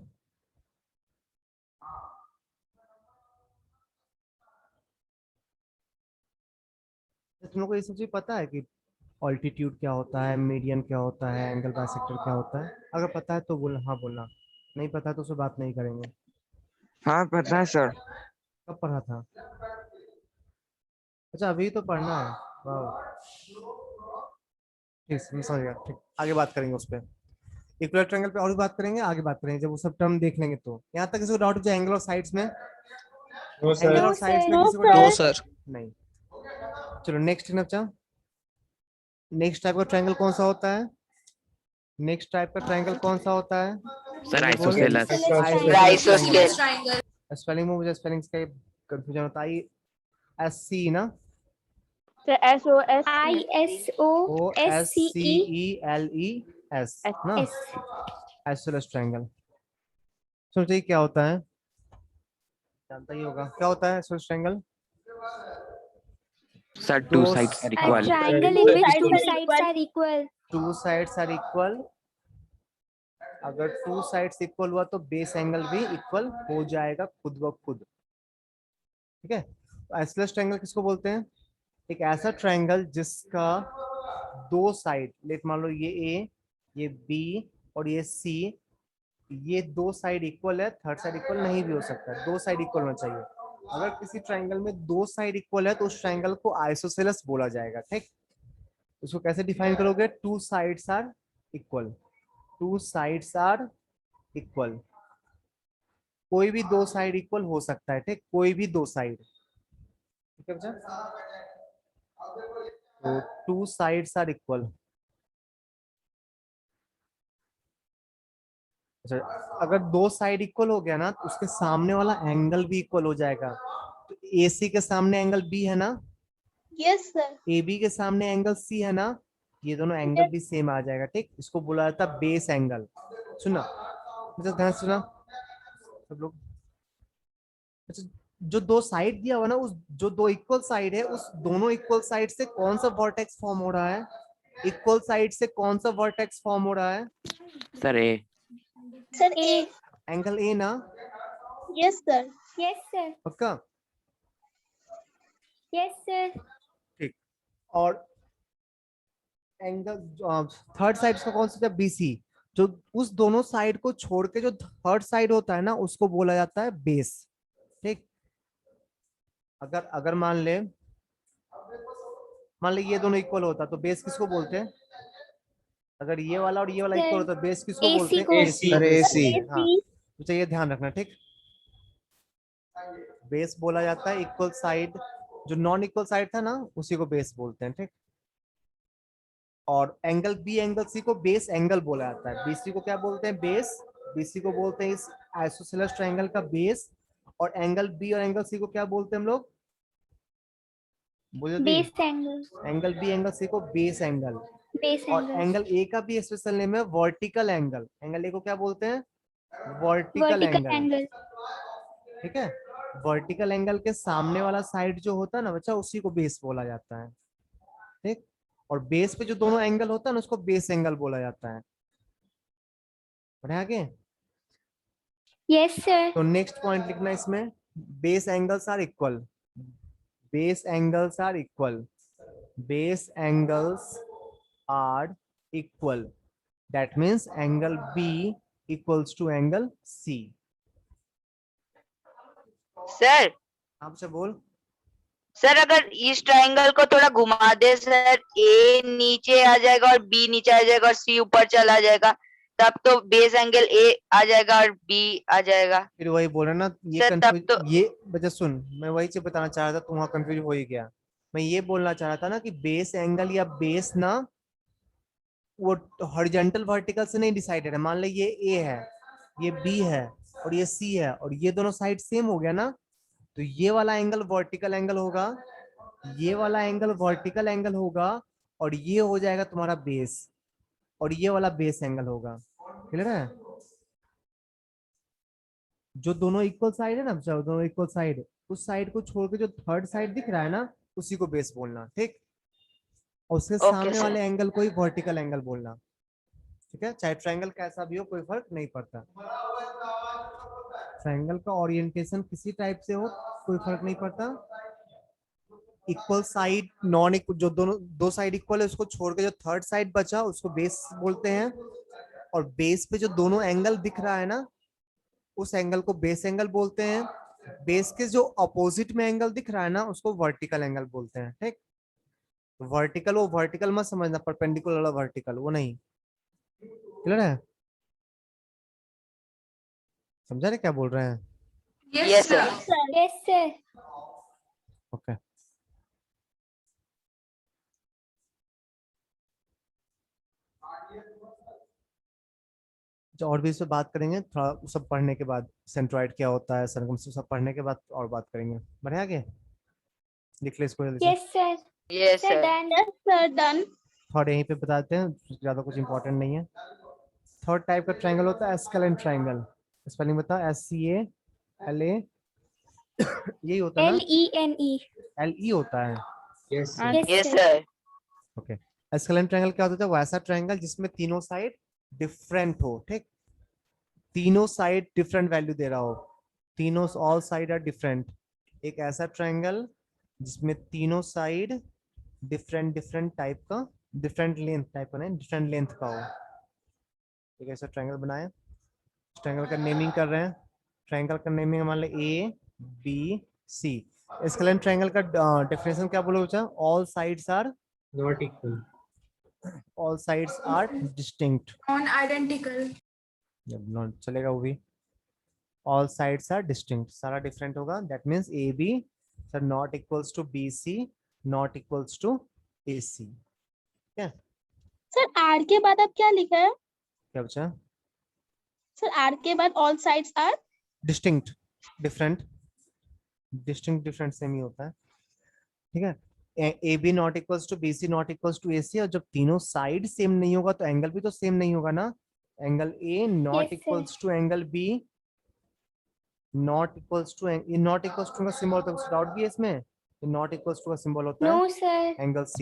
तुम लोग को ये सब चीज पता है कि ऑल्टीट्यूड क्या होता है, मीडियन क्या होता है, एंगल बाइसेक्टर क्या होता है? अगर पता है तो बोलना, हाँ बोलना, नहीं पता है तो उससे बात नहीं करेंगे।
हाँ पता है सर।
कब पढ़ा था? अच्छा, अभी तो पढ़ना है। वाह, ठीक है, मैं समझ गया। ठीक, आगे बात करेंगे उस पर, इक्वल ट्रायंगल पे और भी बात करेंगे, आगे बात करेंगे जब वो सब टर्म देख लेंगे। तो यहाँ तक किसी को डाउट जो एंगल और साइड्स में,
No, sir.
एंगल
No,
और साइड्स में
sir.
किसी को
No,
डाउट
sir.
नहीं? चलो नेक्स्ट है बच्चा, नेक्स्ट टाइप का ट्रायंगल कौन सा होता है? नेक्स्ट टाइप का ट्रायंगल कौन सा होता है?
सर
बोल-
isosceles.
Isosceles
Isosceles.
triangle.
Spelling में मुझे स्पेलिंग्स का कंफ्यूजन होता है। SC ना,
Sir, SOS.
OSCELES ना,
S.
Isosceles triangle. सोचिए क्या होता है, जानता ही होगा क्या होता है isosceles triangle?
Sir two
Those-
sides are
A
equal.
triangle in which two sides are equal.
Two sides are equal. अगर टू साइड्स इक्वल हुआ तो बेस एंगल भी इक्वल हो जाएगा खुद ब खुद। ठीक है, तो आइसोसेलेस ट्रायंगल किसको बोलते हैं? एक ऐसा ट्रायंगल जिसका दो साइड, लेट मान लो ये ए, ये बी और ये सी, ये दो साइड इक्वल है, थर्ड साइड इक्वल नहीं भी हो सकता, दो साइड इक्वल होना चाहिए। अगर किसी ट्रायंगल में दो साइड इक्वल है तो उस ट्रायंगल को आइसोसेलेस बोला जाएगा। ठीक, उसको कैसे डिफाइन करोगे? Two sides are equal, two sides are equal, कोई भी दो साइड इक्वल हो सकता है। ठीक, कोई भी दो साइड। ठीक है बच्चा, तो टू साइड्स आर इक्वल। अच्छा, अगर दो साइड इक्वल हो गया ना तो उसके सामने वाला एंगल भी इक्वल हो जाएगा। तो AC के सामने एंगल B है ना,
Yes, sir.
AB के सामने एंगल C है ना, ये दोनों एंगल भी सेम आ जाएगा। ठीक, इसको बोला जाता है बेस एंगल। सुना, अच्छा ध्यान से सुना सब लोग। अच्छा, जो दो साइड दिया हुआ ना, उस जो दो इक्वल साइड है, उस दोनों इक्वल साइड से कौन सा वर्टेक्स फॉर्म हो रहा है? इक्वल साइड से कौन सा वर्टेक्स फॉर्म हो रहा है?
Sir A.
Sir, A.
Angle A ना,
Yes, sir.
Yes, sir.
पक्का?
Yes, sir.
और एंगल थर्ड साइड का कौन सा? BC। जो उस दोनों साइड को छोड़ के जो थर्ड साइड होता है ना, उसको बोला जाता है बेस। ठीक, अगर अगर मान ले ये दोनों इक्वल होता तो बेस किसको बोलते हैं? अगर ये वाला और ये वाला इक्वल होता, बेस किसको
AC
बोलते हैं?
को।
AC।
अरे AC,
AC.
हाँ, तो चाहिए ध्यान रखना। ठीक, बेस बोला जाता है इक्वल साइड, जो नॉन इक्वल साइड था ना उसी को बेस बोलते हैं। ठीक, और एंगल B एंगल C को बेस एंगल बोला जाता है। BC को क्या बोलते हैं? बेस। BC को बोलते हैं इस आइसोसेलेस ट्रायंगल का बेस। और एंगल B और एंगल C को क्या बोलते हैं हम लोग? बोलिए दी।
Base angle.
Angle B angle C को बेस एंगल।
Base
और
angle.
एंगल A का भी स्पेशल नेम है वर्टिकल एंगल। एंगल A को क्या बोलते हैं? Vertical
Vertical
angle.
angle.
ठीक है, वर्टिकल एंगल के सामने वाला साइड जो होता है ना बच्चा, उसी को बेस बोला जाता है। ठीक, और बेस पे जो दोनों एंगल होता है ना, उसको बेस एंगल बोला जाता है। बढ़े आगे।
Yes, sir.
तो नेक्स्ट पॉइंट लिखना इसमें, base angles are equal, base angles are equal, base angles are equal, that means angle B equals to angle C।
Sir
आपसे बोल।
सर अगर इस ट्रायंगल को थोड़ा घुमा दे सर, ए नीचे आ जाएगा और बी नीचे आ जाएगा और सी ऊपर चला जाएगा, तब तो बेस एंगल ए आ जाएगा और बी आ जाएगा।
फिर वही बोल रहा ना, ये
सर, तब
कंफ्यूज,
तो-
ये बच्चा सुन, मैं वही चीज बताना चाह रहा था, तुम वहां कंफ्यूज हो ही गया। मैं ये बोलना चाह रहा था ना कि बेस एंगल या बेस ना, वो हॉरिजॉन्टल वर्टिकल से नहीं डिसाइडेड है। मान लो ये ए है, ये बी है और ये सी है, और ये दोनों साइड सेम हो गया ना, तो ये वाला एंगल वर्टिकल एंगल होगा, ये वाला एंगल वर्टिकल एंगल होगा, और ये हो जाएगा तुम्हारा बेस, और ये वाला बेस एंगल होगा। क्लियर है? जो दोनों इक्वल साइड है ना, जो दोनों इक्वल साइड, उस साइड को छोड़ के जो थर्ड साइड दिख रहा है ना, उसी को बेस बोलना। ठीक, और उसके
ओके
सामने
सर।
वाले एंगल को ही वर्टिकल एंगल बोलना। ठीक है, चाहे ट्रायंगल कैसा भी हो, कोई फर्क नहीं पड़ता। ट्रायंगल का ओरिएंटेशन किसी टाइप से हो, कोई फर्क नहीं पड़ता। इक्वल साइड, नॉन इक्वल, जो दोनों दो साइड इक्वल है उसको छोड़ के जो थर्ड साइड बचा उसको बेस बोलते हैं। और बेस पे जो दोनों एंगल दिख रहा है ना, उस एंगल को बेस एंगल बोलते हैं। बेस के जो अपोजिट में एंगल दिख रहा है ना, उसको वर्टिकल एंगल बोलते हैं। ठीक, वर्टिकल, वो वर्टिकल मत समझना, परपेंडिकुलर वाला वर्टिकल वो नहीं, क्लियर है? समझा रहे क्या बोल रहे हैं?
Yes,
Yes,
sir.
sir.
Yes, sir.
Okay और भी इस पे बात करेंगे थोड़ा, सब पढ़ने के बाद, सेंट्रॉइड क्या होता है, सरकमस्टेंस सब पढ़ने के बाद और बात करेंगे। बढ़िया, आगे लिख ले इसको जल्दी से।
Yes, sir.
Yes,
Sir,
sir.
done.
Yes, sir, done.
Third यहीं पे बताते हैं, ज्यादा कुछ इंपॉर्टेंट नहीं है। थर्ड टाइप का ट्रायंगल होता है एस्केलेंट ट्रायंगल। स्पेलिंग बता, SCALA यही होता है ना,
LENE.
LE होता है।
Yes, sir.
Yes,
Yes,
sir.
sir.
Okay scalene triangle क्या होता है? वैसा ट्रायंगल जिसमें तीनों साइड डिफरेंट हो, ठीक, तीनों साइड डिफरेंट वैल्यू दे रहा हो, तीनों ऑल साइड आर डिफरेंट। एक ऐसा ट्रायंगल जिसमें तीनों साइड डिफरेंट डिफरेंट टाइप का, डिफरेंट लेंथ टाइप का नहीं, डिफरेंट लेंथ का हो। एक ऐसा ट्रायंगल बनाया, ट्रायंगल का नेमिंग कर रहे हैं। ट्रायंगल का नेमिंग मान लो ABC। एस्केलेंट ट्रायंगल का डेफिनेशन क्या बोलोगे बच्चा? All sides are
Not equal.
Distinct.
Non-identical.
जब नॉट चलेगा वो भी, ऑल साइड्स आर डिस्टिंक्ट, सारा डिफरेंट होगा। That means AB sir not equals to BC, not equals to AC। क्या
सर आर के बाद अब क्या लिखा है?
क्या बचा?
सर आर के बाद all sides are
distinct, different, distinct different same ही होता है, ठीक है। AB not equals to BC not equals to AC, और जब तीनों साइड सेम नहीं होगा तो एंगल भी तो सेम नहीं होगा ना। Angle A not
Yes, sir.
Equals to angle B not equals to, ये नॉट इक्वल्स टू का सिंबल होता है, कुछ डाउट भी है इसमें? ये नॉट इक्वल्स टू का सिंबल होता
No,
है
sir.
Angle C।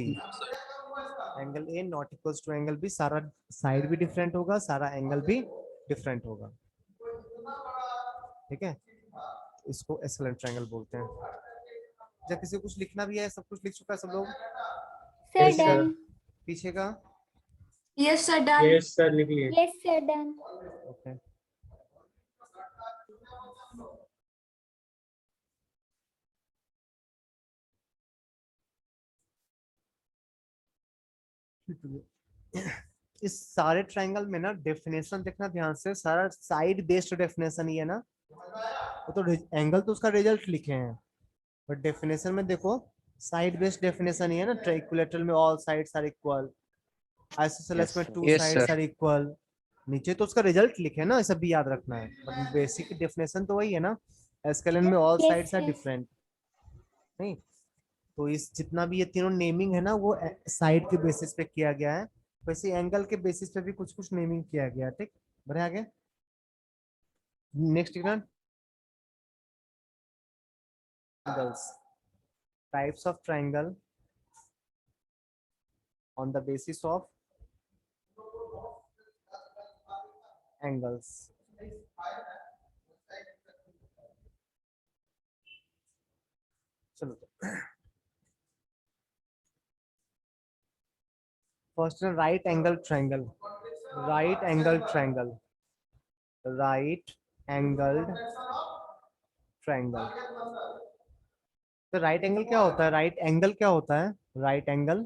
Angle A not equals to angle B, सारा साइड भी डिफरेंट होगा, सारा एंगल भी डिफरेंट होगा, ठीक है। इसको एस्केलेंट ट्रायंगल बोलते हैं। जब किसी को कुछ लिखना भी है, सब कुछ लिख चुका है सब लोग?
Sir,
Yes, sir.
done.
पीछे का
Yes, sir, done.
Yes, sir, लिख लिए।
Yes, sir, done.
ओके इस सारे ट्रायंगल में ना डेफिनेशन देखना ध्यान से, सारा साइड बेस्ड डेफिनेशन ही है ना। वो तो एंगल तो उसका रिजल्ट लिखे हैं, बट डेफिनेशन में देखो साइड बेस्ड डेफिनेशन ही है ना। ट्राइक्युलेटरल में all sides are equal, isosceles में two
Yes,
sides
sir.
Are equal. नीचे तो उसका रिजल्ट लिखे है ना, ये सब भी याद रखना है, बट बेसिक डेफिनेशन तो वही है ना। एस्केलेंट में all
Yes,
sides are
sir.
Different, नहीं तो इस जितना भी ये तीनों नेमिंग है ना वो साइड के बेसिस पे किया गया है, वैसे एंगल के बेसिस पे भी कुछ कुछ नेमिंग किया गया है, ठीक। बढ़िया, आगे next triangles, types of triangle on the basis of angles। चलो first right angle triangle, right angle triangle, right angled triangle. तो राइट एंगल क्या होता है? राइट एंगल क्या होता है? Right angle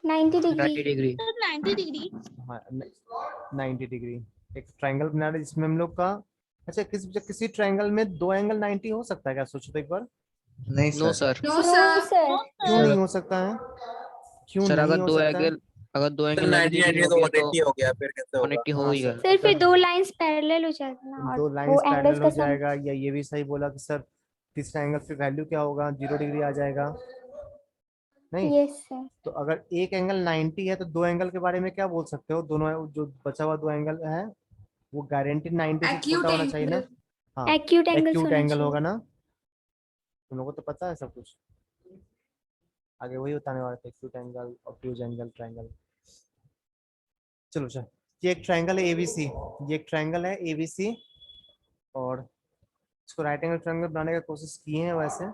90 degree.
90 degree.
Sir 90 degree.
हाँ 90 डिग्री। एक ट्रायंगल बना रहे जिसमें हम लोग का, अच्छा किसी ट्रायंगल में दो एंगल 90 हो सकता है क्या? सोचो तो एक बार।
नहीं
No,
sir.
sir.
No,
No,
sir.
sir.
क्यों नहीं हो सकता है? क्यों
सर
नहीं
अगर
हो
दो
सकता है?
एंगल 90 degree हो गया तो
180 हो गया, फिर कैसे होगा?
180 हो
हाँ,
ही गया।
Sir, फिर दो lines parallel हो जाएगा ना, और
दो
वो
लाइंस
angles
पैरेलल
का
हो
sum।
जाएगा, या ये भी सही बोला कि सर तीसरा एंगल पे वैल्यू क्या होगा? 0 डिग्री आ जाएगा, नहीं?
Yes, sir.
तो अगर एक एंगल 90 है तो दो एंगल के बारे में क्या बोल सकते हो? दोनों जो बचा हुआ दो एंगल है वो गारंटी 90 से
Acute
छोटा होना चाहिए ना।
angle.
हाँ
Acute angles
एक्यूट
होना
एंगल
चाहिए।
होगा ना, तुम लोगों को तो पता है सब कुछ, आगे वही बताने वाले थे, acute angle, obtuse angle, triangle. चलो सर, ये एक ट्रायंगल है ABC, ये एक ट्रायंगल है ABC, और इसको राइट एंगल ट्रायंगल बनाने का कोशिश किए हैं वैसे।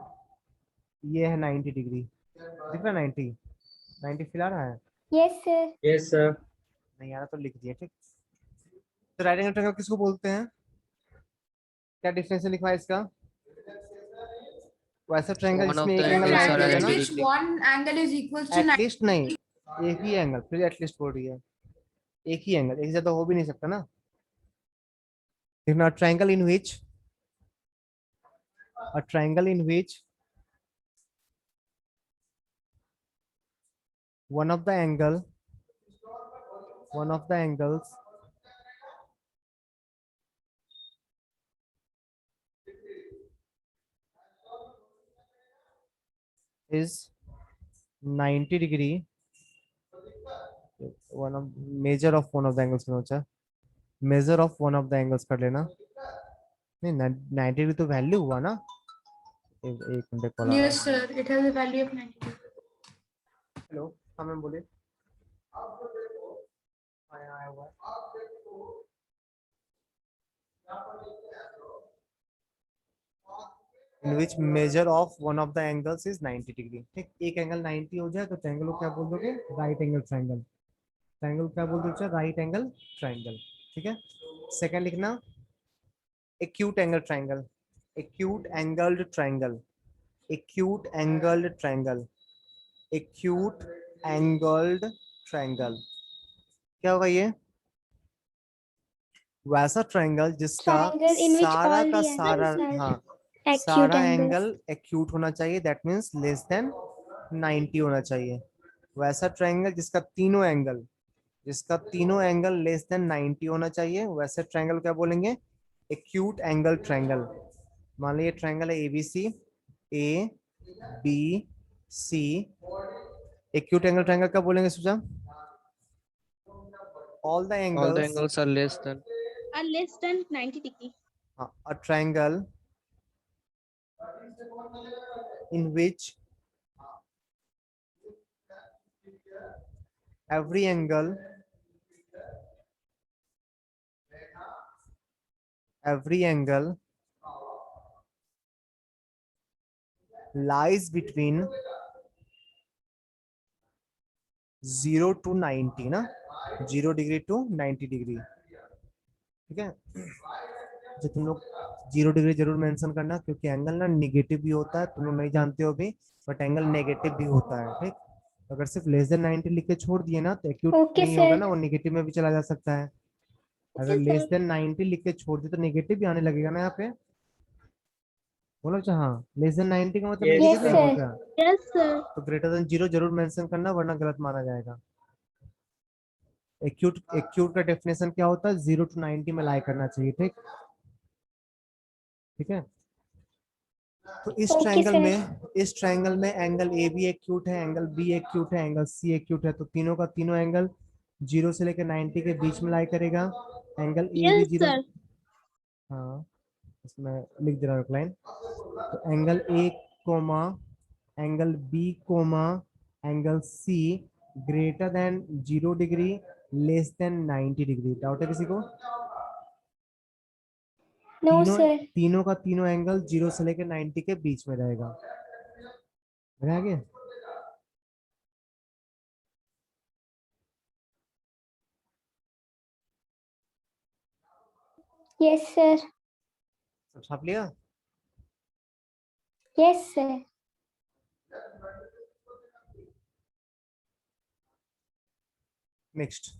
ये है 90 डिग्री, दिख रहा है 90 फील आ रहा है?
Yes, sir.
Yes, sir.
नहीं आ रहा तो लिख दिए, ठीक। तो राइट एंगल ट्रायंगल किसको बोलते हैं? क्या डिफिनेशन लिखा है इसका? वैसा ट्रायंगल
One of
जिसमें
the
एक एंगल
angles are
90 है
Triangle
ना,
in which one angle is equals to 90.
At least नहीं, एक ही एंगल, फिर एटलीस्ट बोल रही है, एक ही एंगल, एक से ज्यादा हो भी नहीं सकता ना। देखना triangle in which, a triangle in which one of the angles is 90 degree, one of measure of one of the angles में होता है, measure of one of the angles कर लेना, नहीं 90 डिग्री तो वैल्यू हुआ ना, एक मिनट कॉल आ रहा है।
Yes, sir. It has a value of 90.
Hello, हाँ मैम बोलिए। आया हुआ है। In which measure of one of the angles is 90 degree, ठीक, एक एंगल 90 हो जाए तो ट्रायंगल को क्या बोल दोगे, राइट एंगल ट्रायंगल, ट्रायंगल क्या बोल दोगे, राइट एंगल ट्रायंगल, ठीक है। सेकंड लिखना acute angle triangle, acute angled triangle, acute angled triangle, acute angled triangle, क्या होगा ये, वैसा ट्रायंगल जिसका
Triangle in which
सारा
all
का
the
सारा,
angles are
हाँ
acute
सारा
angles.
एंगल एक्यूट होना चाहिए, दैट मींस लेस देन 90 होना चाहिए। वैसा ट्रायंगल जिसका तीनों एंगल लेस देन 90 होना चाहिए, वैसे ट्रायंगल क्या बोलेंगे, एक्यूट एंगल ट्रायंगल। मान लीजिए ट्रायंगल है ABC, A B C, acute angle triangle क्या बोलेंगे सुजा, all the
All the
angles
angles are less than.
Are less than 90 degree.
a triangle in which every angle lies between 0 to 90 ना, 0 degree to 90 degree, ठीक है। जो तुम लोग 0 degree जरूर mention करना, क्योंकि एंगल ना निगेटिव भी होता है, तुम लोग नहीं जानते हो भी, बट एंगल नेगेटिव भी होता है, ठीक। अगर सिर्फ लेस देन 90 लिख के छोड़ दिए ना तो एक्यूट
Okay,
नहीं होगा
sir.
ना, वो नेगेटिव में भी चला जा सकता है। अगर
Okay,
लेस
sir.
देन 90 लिख के छोड़ दिए तो नेगेटिव भी आने लगेगा ना यहाँ पे, बोलो अच्छा, हाँ लेस देन 90 का मतलब
Yes,
नेगेटिव
Yes,
नहीं
sir.
होता,
Yes, sir.
तो ग्रेटर देन 0 जरूर मेंशन करना, वरना गलत माना जाएगा। एक्यूट का डेफिनेशन क्या होता है, 0 to 90 में लाई करना चाहिए, ठीक, ठीक है। तो इस
Okay,
ट्रायंगल में एंगल ए बी एक्यूट है, एंगल बी एक्यूट है, एंगल सी एक्यूट है, तो तीनों का तीनों एंगल 0 से लेकर 90 के बीच में लाई करेगा। Angle A B
Yes,
0,
sir.
हाँ इसमें लिख दे रहा हूँ लाइन, तो angle A comma angle B comma angle C greater than 0 degree less than 90 degree. Doubt है किसी को?
No,
तीनों
sir.
तीनों का तीनों एंगल 0 से लेकर 90 के बीच में रहेगा। रह गया?
Yes, sir.
सब छाप लिया?
Yes, sir.
नेक्स्ट,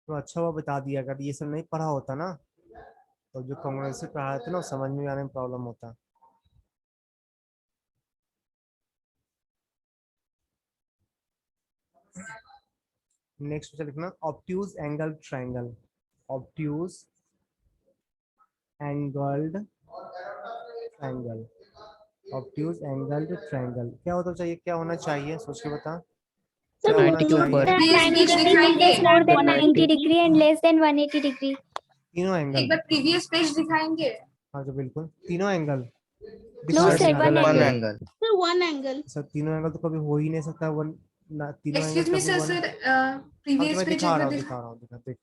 तो अच्छा हुआ बता दिया, अगर ये सब नहीं पढ़ा होता ना तो जो कॉन्ग्रुएंसी पढ़ा थे ना समझ में आने में प्रॉब्लम होता। नेक्स्ट लिखना obtuse angle triangle, obtuse angled triangle, obtuse angled triangle क्या होता चाहिए, क्या होना चाहिए, सोच के बता
Sir,
क्या होना
90 के ऊपर।
चाहिए।
Previous
Triangle
page
which is
दिखाएंगे
more than 90
190
degree and less than 180 degree.
तीनों
एक
एंगल,
बार प्रीवियस पेज दिखाएंगे।
हाँ जो बिल्कुल तीनों एंगल
No,
दिखा
sir.
दिया।
One
One
angle.
angle.
Sir, one angle.
Sir तीनों एंगल तो कभी हो ही नहीं सकता, वन ना, तीनों एंगल
एक्सक्यूज मी
कभी
सर,
वन।
सर
हाँ तो
प्रीवियस
मैं
पेज
दिखा
एक
रहा
बार
हूँ
दिखा।
दिखा रहा हूँ दिखा देख।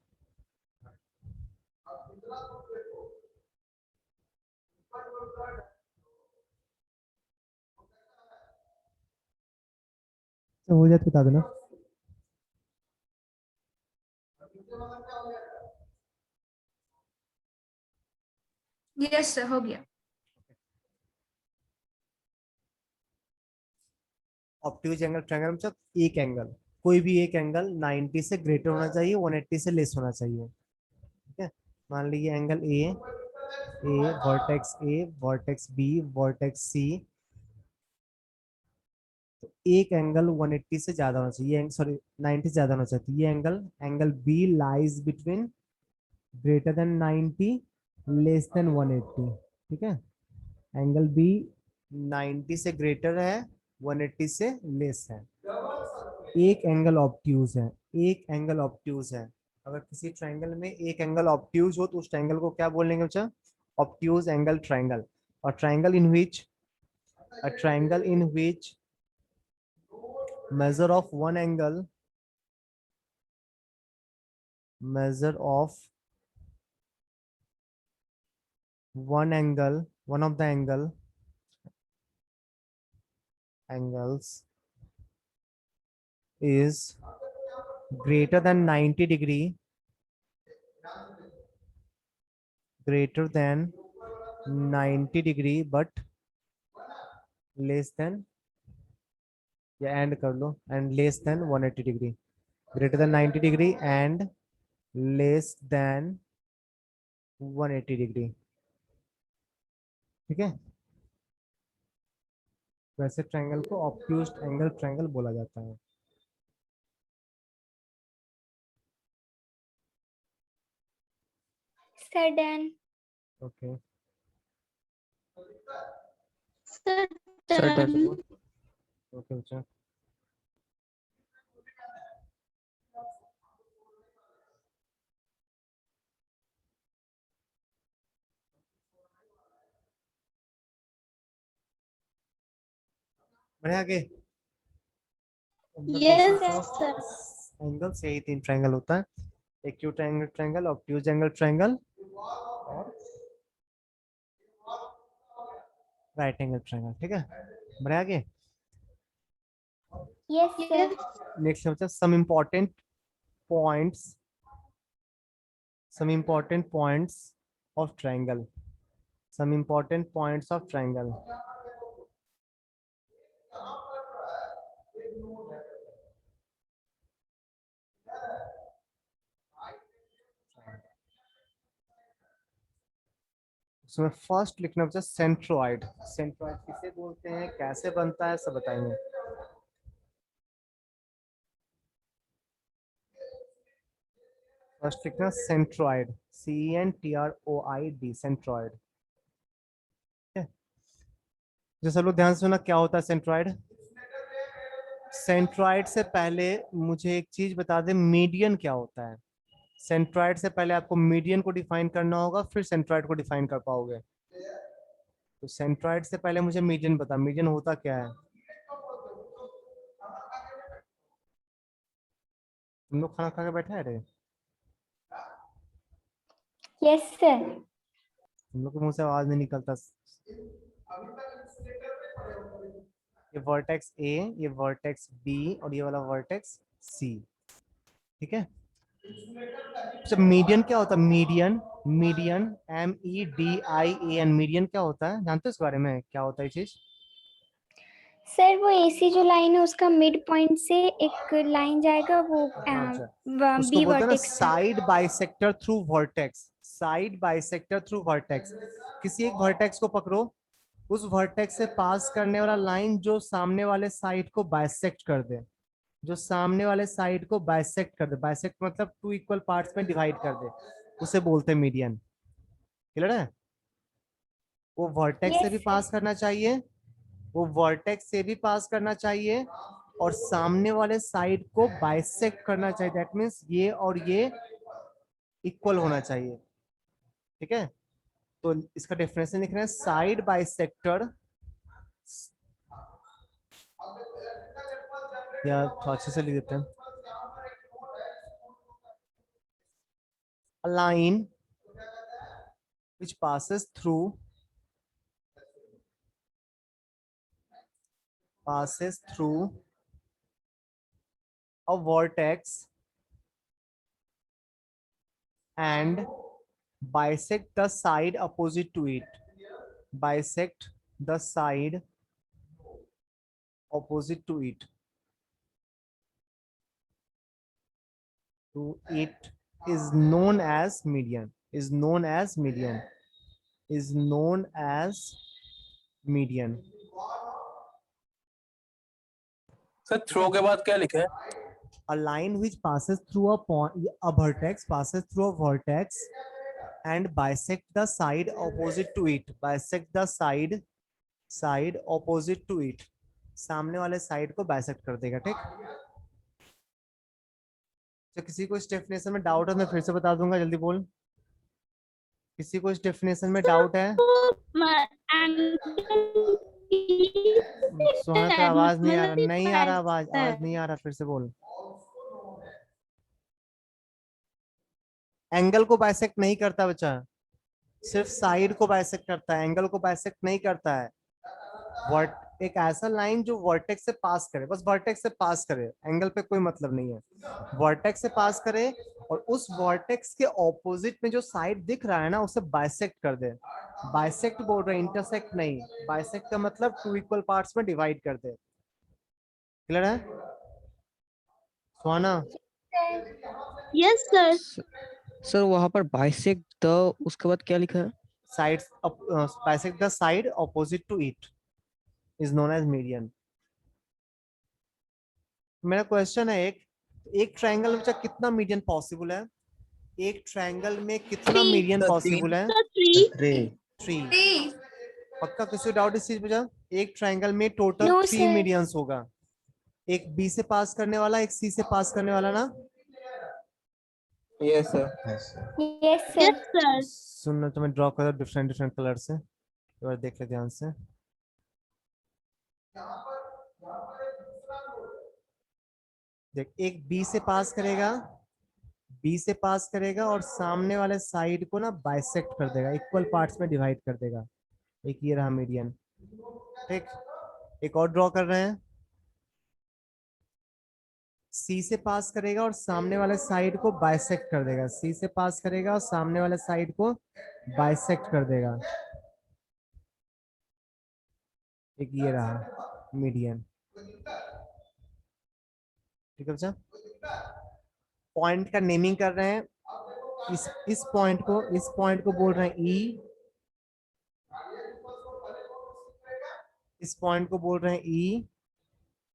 तो हो जाए तो बता देना।
यस सर, हो गया।
ऑब्ट्यूज एंगल ट्रायंगल मतलब एक एंगल, कोई भी एक एंगल 90 से ग्रेटर होना चाहिए, 180 से लेस होना चाहिए। ठीक है, मान लीजिए angle A vertex A, vertex B, vertex C, तो एक एंगल 180 से ज्यादा होना चाहिए, सॉरी 90 से ज्यादा होना चाहिए। ये angle B lies between greater than 90 less than 180। ठीक है, एंगल बी 90 से ग्रेटर है, 180 से लेस है। एक एंगल ऑब्ट्यूज है, एक एंगल ऑब्ट्यूज है। अगर किसी ट्रायंगल में एक एंगल ऑब्ट्यूज हो तो उस ट्रायंगल को क्या बोलेंगे बच्चा? Obtuse angle triangle. और triangle in which measure of one angle, measure of one of the angles is greater than 90 degree, but less than, या एंड कर लो, and less than 180 degree, greater than 90 degree and less than 180 degree. ठीक है, वैसे triangle को ऑब्ट्यूज्ड angle triangle बोला जाता है।
Sir done.
Okay
sir
sir
done.
Done.
Okay बच्चा, बढ़े आगे।
Yes, sir.
एंगल से ही 3 ट्रायंगल होता है, acute angle triangle, obtuse angle triangle और राइट एंगल ट्रायंगल। ठीक है, बढ़े आगे।
Yes sir.
नेक्स्ट बच्चा, some important points of triangle, some important points of triangle। उसमें फर्स्ट लिखना बच्चा सेंट्रोइड। सेंट्रोइड किसे बोलते हैं, कैसे बनता है, सब बताएंगे। फर्स्ट लिखना सेंट्रोइड, CENTROID, सेंट्रोइड। जो सब लोग ध्यान से सुना, क्या होता है सेंट्रोइड? सेंट्रोइड से पहले मुझे एक चीज बता दे, मीडियन क्या होता है? सेंट्रोइड से पहले आपको मीडियन को डिफाइन करना होगा, फिर सेंट्रोइड को डिफाइन कर पाओगे। तो सेंट्रोइड से पहले मुझे मीडियन बता, मीडियन होता क्या है? तुम लोग खाना खा के बैठे हैं?
Yes sir.
तुम लोग के मुंह से आवाज नहीं निकलता। ये वर्टेक्स ए, ये वर्टेक्स बी और ये वाला वर्टेक्स सी। ठीक है, जब मीडियन क्या होता है? मीडियन MEDIAN, मीडियन क्या होता है? जानते हो इस बारे में, क्या होता है ये चीज?
सर वो AC जो लाइन है उसका मिड पॉइंट से एक लाइन जाएगा, वो
उसको
बी
बोलते हैं ना
वर्टेक्स का।
Side bisector through vertex, side bisector through vertex. किसी एक वर्टेक्स को पकड़ो, उस वर्टेक्स से पास करने वाला लाइन जो सामने वाले साइड को बाइसेक्ट कर दे, जो सामने वाले साइड को बाइसेक्ट कर दे, बाइसेक्ट मतलब 2 इक्वल पार्ट्स में डिवाइड कर दे, उसे बोलते हैं मीडियन। क्लियर है? वो वर्टेक्स से
Yes,
भी
sir.
पास करना चाहिए, वो वर्टेक्स से भी पास करना चाहिए और सामने वाले साइड को बाइसेक्ट करना चाहिए। दैट मींस ये और ये इक्वल होना चाहिए। ठीक है, तो इसका डेफिनेशन लिख रहे हैं, साइड बाइसेक्टर, या थोड़ा अच्छे से लिख देते हैं, a line which passes through a vortex and bisect the side opposite to it, bisect the side opposite to it. To it is known as median. Is known as median. Is known as median.
Sir through के बाद क्या लिखा है?
A line which passes through a point, a vertex passes through a vertex and bisect the side opposite to it. Bisect the side opposite to it. सामने वाले side को bisect कर देगा, ठीक। तो किसी को इस डेफिनेशन में डाउट है मैं फिर से बता दूंगा, जल्दी बोल। किसी को इस डेफिनेशन में डाउट है? सोना का आवाज नहीं आ रहा, नहीं आ रहा आवाज नहीं आ रहा, फिर से बोल। एंगल को बाइसेक्ट नहीं करता बच्चा, सिर्फ साइड को बाइसेक्ट करता है, एंगल को बाइसेक्ट नहीं करता है। एक ऐसा लाइन जो वर्टेक्स से पास करे, बस वर्टेक्स से पास करे, एंगल पे कोई मतलब नहीं है। वर्टेक्स से पास करे और उस वर्टेक्स के ऑपोजिट में जो साइड दिख रहा है ना उसे बाइसेक्ट कर दे। बाइसेक्ट बोल रहे हैं, इंटरसेक्ट नहीं। बाइसेक्ट का मतलब टू इक्वल पार्ट्स में डिवाइड कर दे। क्लियर है सुहाना?
Yes sir.
सर वहां पर बाइसेक्ट द, उसके बाद क्या लिखा है?
Side, bisect the side opposite to it is known as median. मेरा क्वेश्चन है, एक ट्रायंगल में कितना मीडियन पॉसिबल है? एक ट्रायंगल में कितना मीडियन पॉसिबल है? 3। पक्का किसी डाउट इस चीज पे? एक ट्रायंगल में टोटल 3 मीडियंस होगा। एक बी से पास करने वाला, एक सी से पास करने वाला ना?
Yes sir.
Yes sir.
सुनना, तो मैं ड्रॉ कर डिफरेंट कलर से, एक बार देख ले ध्यान से। देख, एक बी से पास करेगा, बी से पास करेगा और सामने वाले साइड को ना बाइसेक्ट कर देगा, इक्वल पार्ट्स में डिवाइड कर देगा। एक ये रहा मीडियन, ठीक। एक और ड्रॉ कर रहे हैं, सी से पास करेगा और सामने वाले साइड को बाइसेक्ट कर देगा। सी से पास करेगा और सामने वाले साइड को बाइसेक्ट कर देगा। एक ये रहा मीडियन, ठीक है बच्चा। पॉइंट का नेमिंग कर रहे हैं, इस पॉइंट को बोल रहे हैं ई, इस पॉइंट को बोल रहे हैं ई,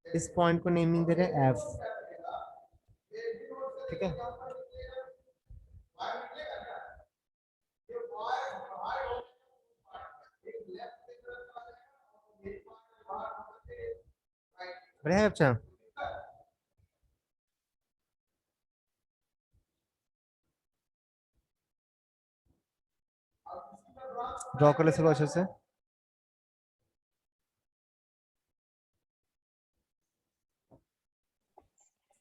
इस पॉइंट को नेमिंग दे रहे हैं एफ, ठीक है। बढ़िया है बच्चा। ड्रॉ कर ले सको अच्छे से।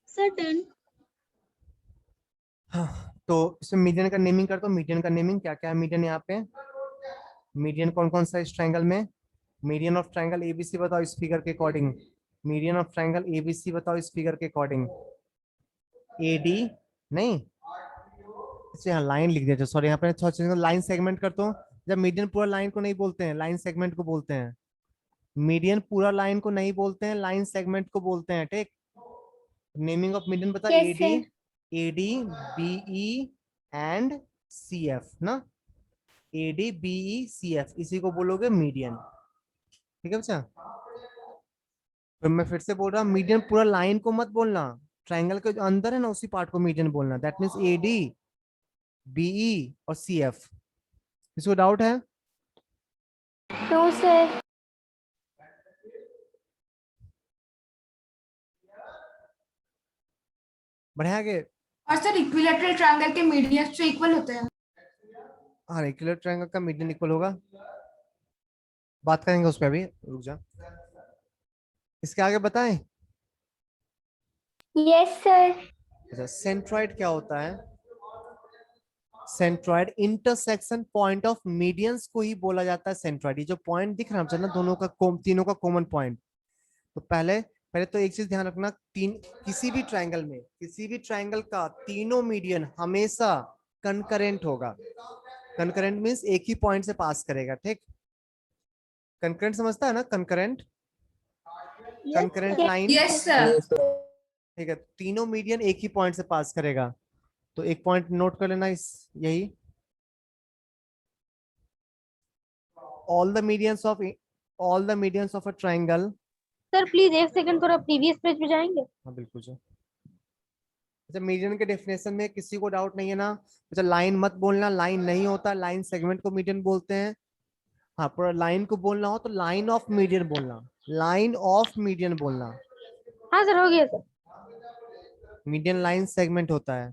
Sir done.
हाँ, तो इसमें मीडियन का नेमिंग कर दो। मीडियन का नेमिंग क्या क्या है? मीडियन यहाँ पे मीडियन कौन कौन सा इस ट्रायंगल में? मीडियन ऑफ ट्रायंगल एबीसी बताओ इस फिगर के according. Median of triangle ABC बताओ इस फिगर के अकॉर्डिंग। एडी नहीं, इसे यहाँ लाइन लिख दिया, सॉरी यहाँ पे लाइन सेगमेंट करता हूँ। जब मीडियन पूरा लाइन को नहीं बोलते हैं, लाइन सेगमेंट को बोलते हैं। मीडियन पूरा लाइन को नहीं बोलते हैं, लाइन सेगमेंट को बोलते हैं, ठीक। नेमिंग ऑफ मीडियन बता। AD, AD, BE and CF ना। एडी, बीई, सीएफ, इसी को बोलोगे मीडियन, ठीक है बच्चा। तो मैं फिर से बोल रहा हूँ, मीडियन पूरा लाइन को मत बोलना, ट्रायंगल के जो अंदर है ना उसी पार्ट को मीडियन बोलना। दैट मीन्स एडी, बीई और सीएफ। किसी को डाउट है?
No sir.
बढ़िया आगे।
और सर इक्विलैटरल ट्रायंगल के मीडियन से इक्वल होते हैं।
हाँ, इक्विलैटरल ट्रायंगल का मीडियन इक्वल होगा, बात करेंगे उस पर अभी, रुक जा। इसके आगे बताएं।
Yes sir.
अच्छा, सेंट्रॉइड क्या होता है? Centroid intersection point of medians को ही बोला जाता है सेंट्रॉइड। ये जो पॉइंट दिख रहा है ना दोनों का, तीनों का कॉमन पॉइंट। तो पहले तो एक चीज ध्यान रखना, किसी भी ट्रायंगल का तीनों मीडियन हमेशा कंकरेंट होगा। कंकरेंट मींस एक ही पॉइंट से पास करेगा, ठीक। कंकरेंट समझता है ना? Concurrent concurrent
Yes.
Line,
yes sir
ठीक है, तीनों मीडियन एक ही पॉइंट से पास करेगा, तो एक पॉइंट नोट कर लेना इस, यही all the medians of a triangle।
Sir please एक सेकंड थोड़ा प्रीवियस पेज पे जाएंगे।
हाँ बिल्कुल जी। अच्छा, मीडियन के डेफिनेशन में किसी को डाउट नहीं है ना? अच्छा, लाइन मत बोलना, लाइन नहीं होता, लाइन सेगमेंट को मीडियन बोलते हैं। हाँ, पूरा लाइन को बोलना हो तो लाइन ऑफ मीडियन बोलना, लाइन ऑफ मीडियन बोलना।
हाँ सर हो गया सर।
मीडियन लाइन सेगमेंट होता है।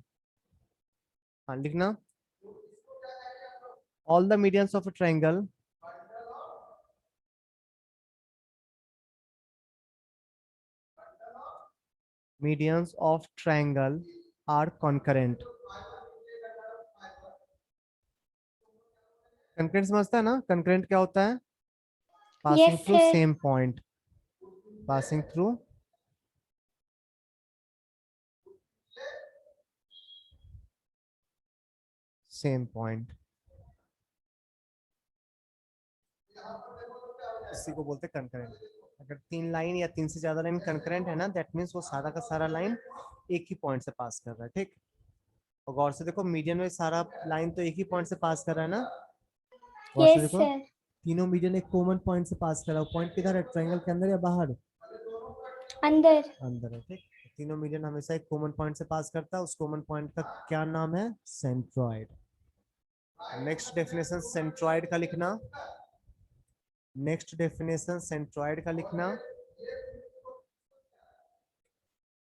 हाँ लिखना, all the medians of a triangle medians of triangle are concurrent। concurrent समझता है ना? concurrent क्या होता है? passing
Yes,
through
sir.
same point, passing through same point, इसी को बोलते हैं concurrent। अगर तीन लाइन या तीन से ज्यादा लाइन concurrent है ना, दैट मीन्स वो सारा का सारा लाइन एक ही पॉइंट से पास कर रहा है, ठीक। और गौर से देखो, मीडियन में सारा लाइन तो एक ही पॉइंट से पास कर रहा है ना, गौर से
Yes,
देखो,
sir.
तीनों मीडियन एक कॉमन पॉइंट से पास कर रहा है। पॉइंट किधर है? ट्रायंगल के अंदर या बाहर?
अंदर।
अंदर है, ठीक। तीनों मीडियन हमेशा एक कॉमन पॉइंट से पास करता है, उस कॉमन पॉइंट का क्या नाम है? सेंट्रॉइड। नेक्स्ट डेफिनेशन सेंट्रॉइड का लिखना, नेक्स्ट डेफिनेशन सेंट्रॉइड का लिखना।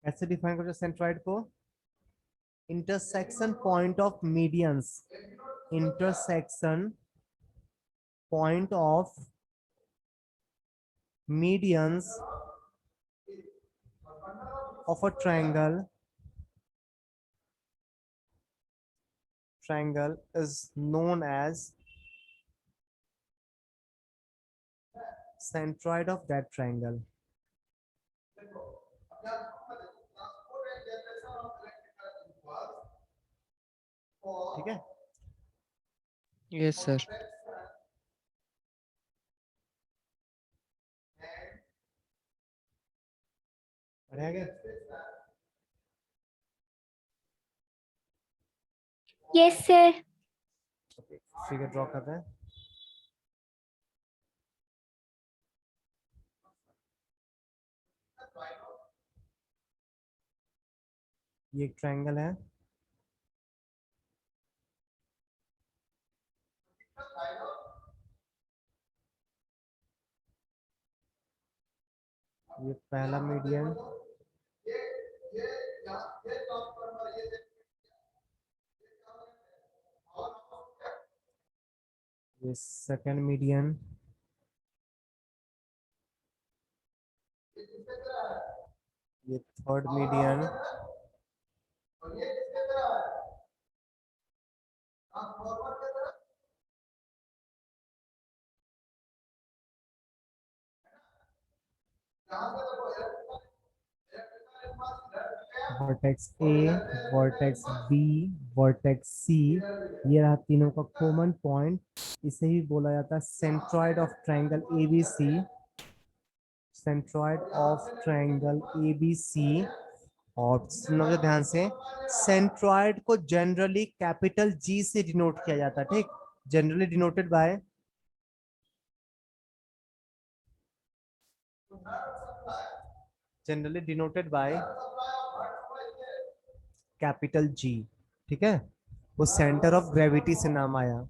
ऐसे डिफाइन करो सेंट्रॉइड को, intersection point of medians, intersection point of medians of a triangle is known as centroid of that triangle। ठीक है?
Yes, sir.
बढ़िया गया?
Yes, sir.
फिगर ड्रॉ कर रहे हैं। ये एक ट्रायंगल है, ये पहला मीडियन, ये सेकंड मीडियन, ये third median, vertex A, vertex B, vertex C, ये रहा तीनों का कॉमन पॉइंट। इसे ही बोला जाता है centroid of triangle ABC, centroid of triangle ABC. और सुनो ध्यान से, सेंट्रॉइड को जनरली कैपिटल जी से डिनोट किया जाता है, ठीक। Generally denoted by capital G, ठीक है। वो सेंटर ऑफ ग्रेविटी से नाम आया,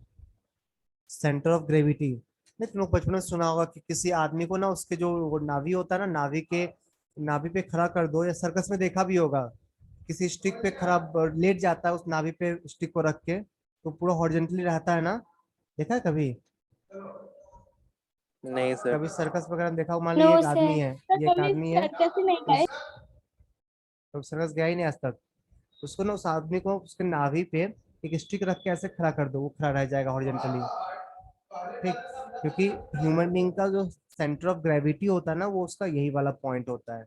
सेंटर ऑफ ग्रेविटी। नहीं, तुम लोग बचपन में सुना होगा कि किसी आदमी को ना, उसके जो वो नाभि होता है ना, नाभि के नाभि पे खड़ा कर दो, या सर्कस में देखा भी होगा, किसी स्टिक पे खड़ा लेट जाता है, उस नाभि पे स्टिक को रख के, तो पूरा हॉरिजॉन्टली रहता है ना, देखा है कभी?
नहीं सर।
कभी सर्कस वगैरह में देखा हो? मान लीजिए
No,
एक आदमी
sir.
है, ये एक आदमी है,
सर्कस ही नहीं गए।
तो सर्कस गया ही नहीं आज तक। उसको ना, उस आदमी को उसके नाभि पे एक स्टिक रख के ऐसे खड़ा कर दो, वो खड़ा रह जाएगा हॉरिजॉन्टली, ठीक। क्योंकि ह्यूमन बीइंग का जो सेंटर ऑफ ग्रेविटी होता है ना, वो उसका यही वाला पॉइंट होता है।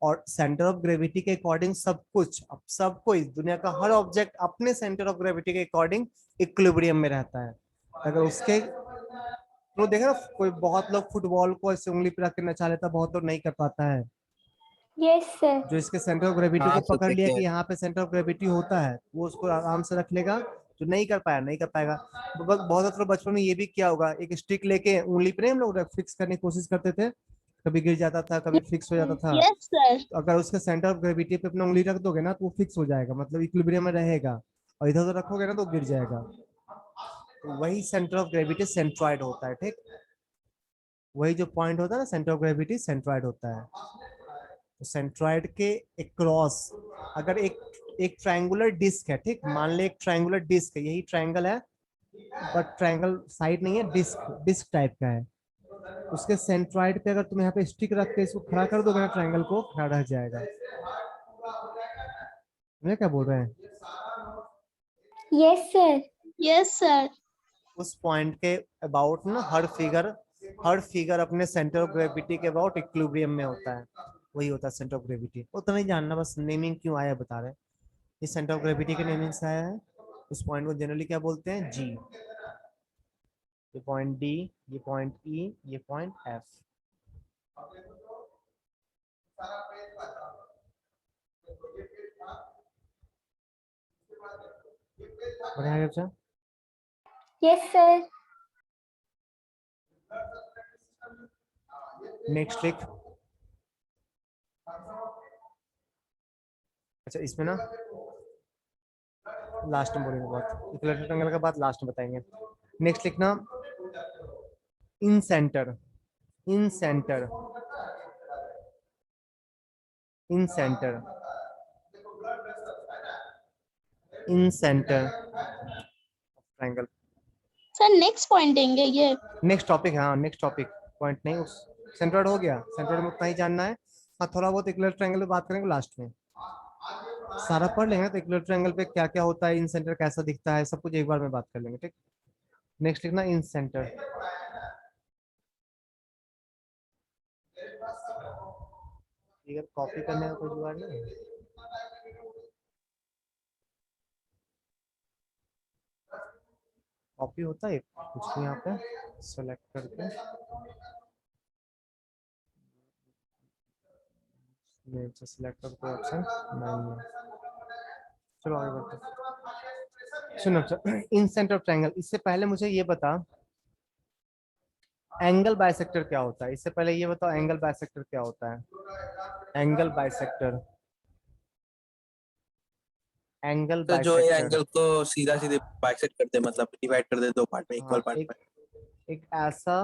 और सेंटर ऑफ ग्रेविटी के अकॉर्डिंग सब कुछ, अब सब कोई, दुनिया का हर ऑब्जेक्ट अपने सेंटर ऑफ ग्रेविटी के अकॉर्डिंग इक्विलिब्रियम में रहता है। अगर उसके तो देखा ना, कोई बहुत लोग फुटबॉल को ऐसे उंगली पे रख के नचा लेता, बहुत लोग नहीं कर पाता है।
Yes sir.
जो इसके सेंटर ऑफ ग्रेविटी
हाँ
को
सर
पकड़ लिया
देखे
कि
हैं।
यहाँ पे सेंटर ऑफ ग्रेविटी होता है, वो उसको आराम से रख लेगा। जो नहीं कर पाया नहीं कर पाएगा। बहुत लोग बचपन में ये भी किया होगा, एक स्टिक लेके उंगली पे नहीं हम लोग फिक्स करने की कोशिश करते थे, कभी गिर जाता था कभी फिक्स हो जाता था।
Yes sir.
तो अगर उसके सेंटर ऑफ ग्रेविटी पे अपना उंगली रख दोगे ना तो वो फिक्स हो जाएगा, मतलब इक्विलिब्रियम में रहेगा। और इधर उधर रखोगे ना तो गिर जाएगा। तो वही सेंटर ऑफ ग्रेविटी सेंट्रॉइड होता है, ठीक। वही जो पॉइंट होता है ना सेंटर ऑफ ग्रेविटी सेंट्रॉइड होता है। तो सेंट्रॉइड के अक्रॉस अगर एक एक ट्रायंगुलर डिस्क है, ठीक, मान ले एक ट्रायंगुलर डिस्क है, यही ट्रायंगल है बट ट्रायंगल साइड नहीं है, डिस्क डिस्क टाइप का है। उसके सेंट्रॉइड पे अगर तुम यहाँ पे स्टिक रख के इसको खड़ा कर दोगे ना, ट्रायंगल को खड़ा रह जाएगा। मैं क्या बोल रहे हैं?
Yes sir.
Yes sir.
उस पॉइंट के अबाउट ना हर फिगर अपने सेंटर ऑफ ग्रेविटी के अबाउट इक्विलिब्रियम में होता है। वही होता है सेंटर ऑफ ग्रेविटी। वो तो नहीं जानना, बस नेमिंग क्यों आया बता रहे हैं। ये सेंटर ऑफ ग्रेविटी के नेमिंग से आया है। उस पॉइंट को जनरली क्या बोलते हैं? जी। ये पॉइंट डी, ये पॉइंट ई, ये पॉइंट एफ। बढ़िया बच्चा।
Yes sir.
नेक्स्ट लिख। अच्छा इसमें ना लास्ट में बोलेंगे, बात इक्विलेटरल ट्रायंगल के बाद लास्ट में बताएंगे। नेक्स्ट लिखना incentre, incentre, incentre, incentre triangle.
Sir next point देंगे ये।
नेक्स्ट टॉपिक है, हाँ नेक्स्ट टॉपिक। पॉइंट नहीं, उस सेंट्रोइड हो गया, सेंट्रोइड में उतना ही जानना है। हाँ थोड़ा बहुत इक्विलेटरल ट्रायंगल पे बात करेंगे लास्ट में। सारा पढ़ लेंगे तो इक्विलेटरल ट्रायंगल पे क्या क्या होता है, इन सेंटर कैसा दिखता है, सब कुछ एक बार में बात कर लेंगे, ठीक। नेक्स्ट लिखना इन सेंटर। अगर कॉपी करने का कोई जुगाड़ नहीं है? कॉपी होता है कुछ भी यहाँ पे सेलेक्ट करके। सिलेक्ट कर कोई ऑप्शन नहीं है। चलो आगे बढ़ते हैं। सुनो इन सेंटर ऑफ ट्रायंगल, इससे पहले मुझे ये बता एंगल बाइसेक्टर क्या होता है। इससे पहले ये बताओ एंगल बाइसेक्टर क्या होता है। एंगल बाइसेक्टर, एंगल
तो जो ये
बाइसेक्टर।
एंगल को सीधा सीधे बाइसेक्ट कर दे, मतलब डिवाइड कर दे दो पार्ट में, इक्वल
हाँ
पार्ट
एक
में।
एक ऐसा,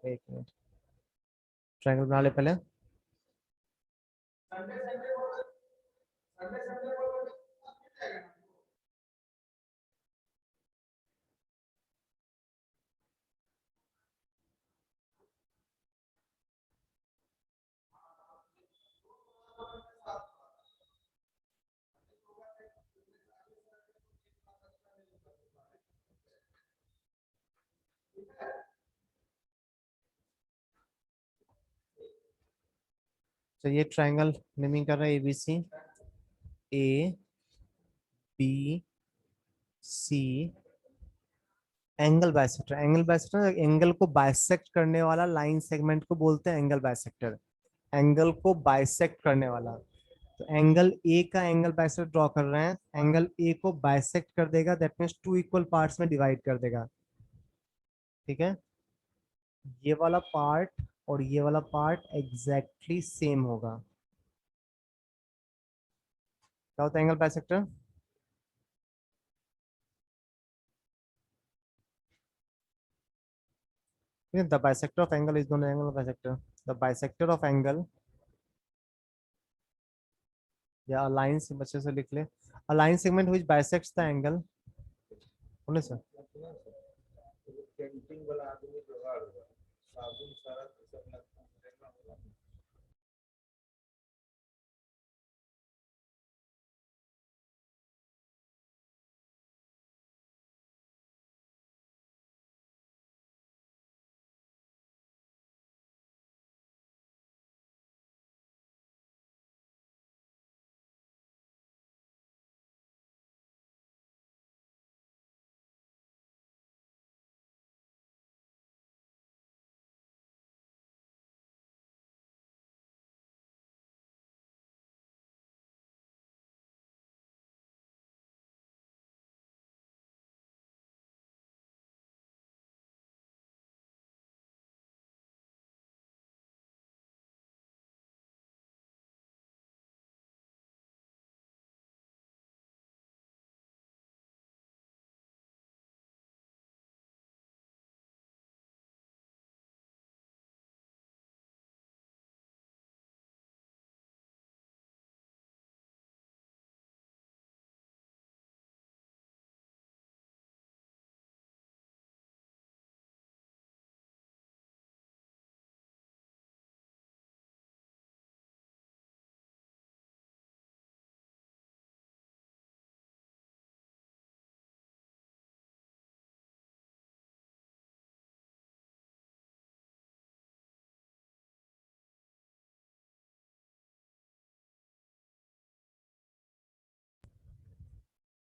एक मिनट ट्रायंगल बना ले पहले। तो ये ट्रायंगल नेमिंग कर रहे हैं ABC, A B C. Angle bisector, angle bisector angle को बाइसेक्ट करने वाला लाइन सेगमेंट को बोलते हैं एंगल बाइसेक्टर। एंगल को बाइसेक्ट करने वाला। तो एंगल ए का एंगल बाइसेक्टर ड्रॉ कर रहे हैं, एंगल ए को बाइसेक्ट कर देगा, that means two equal parts में डिवाइड कर देगा, ठीक है। ये वाला पार्ट और ये वाला पार्ट एग्जैक्टली सेम होगा। क्या होता है angle bisector? The bisector of angle is known angle bisector. The bisector of angle, या अलाइन से बच्चे से लिख ले, align segment which bisects the angle. बोले सर।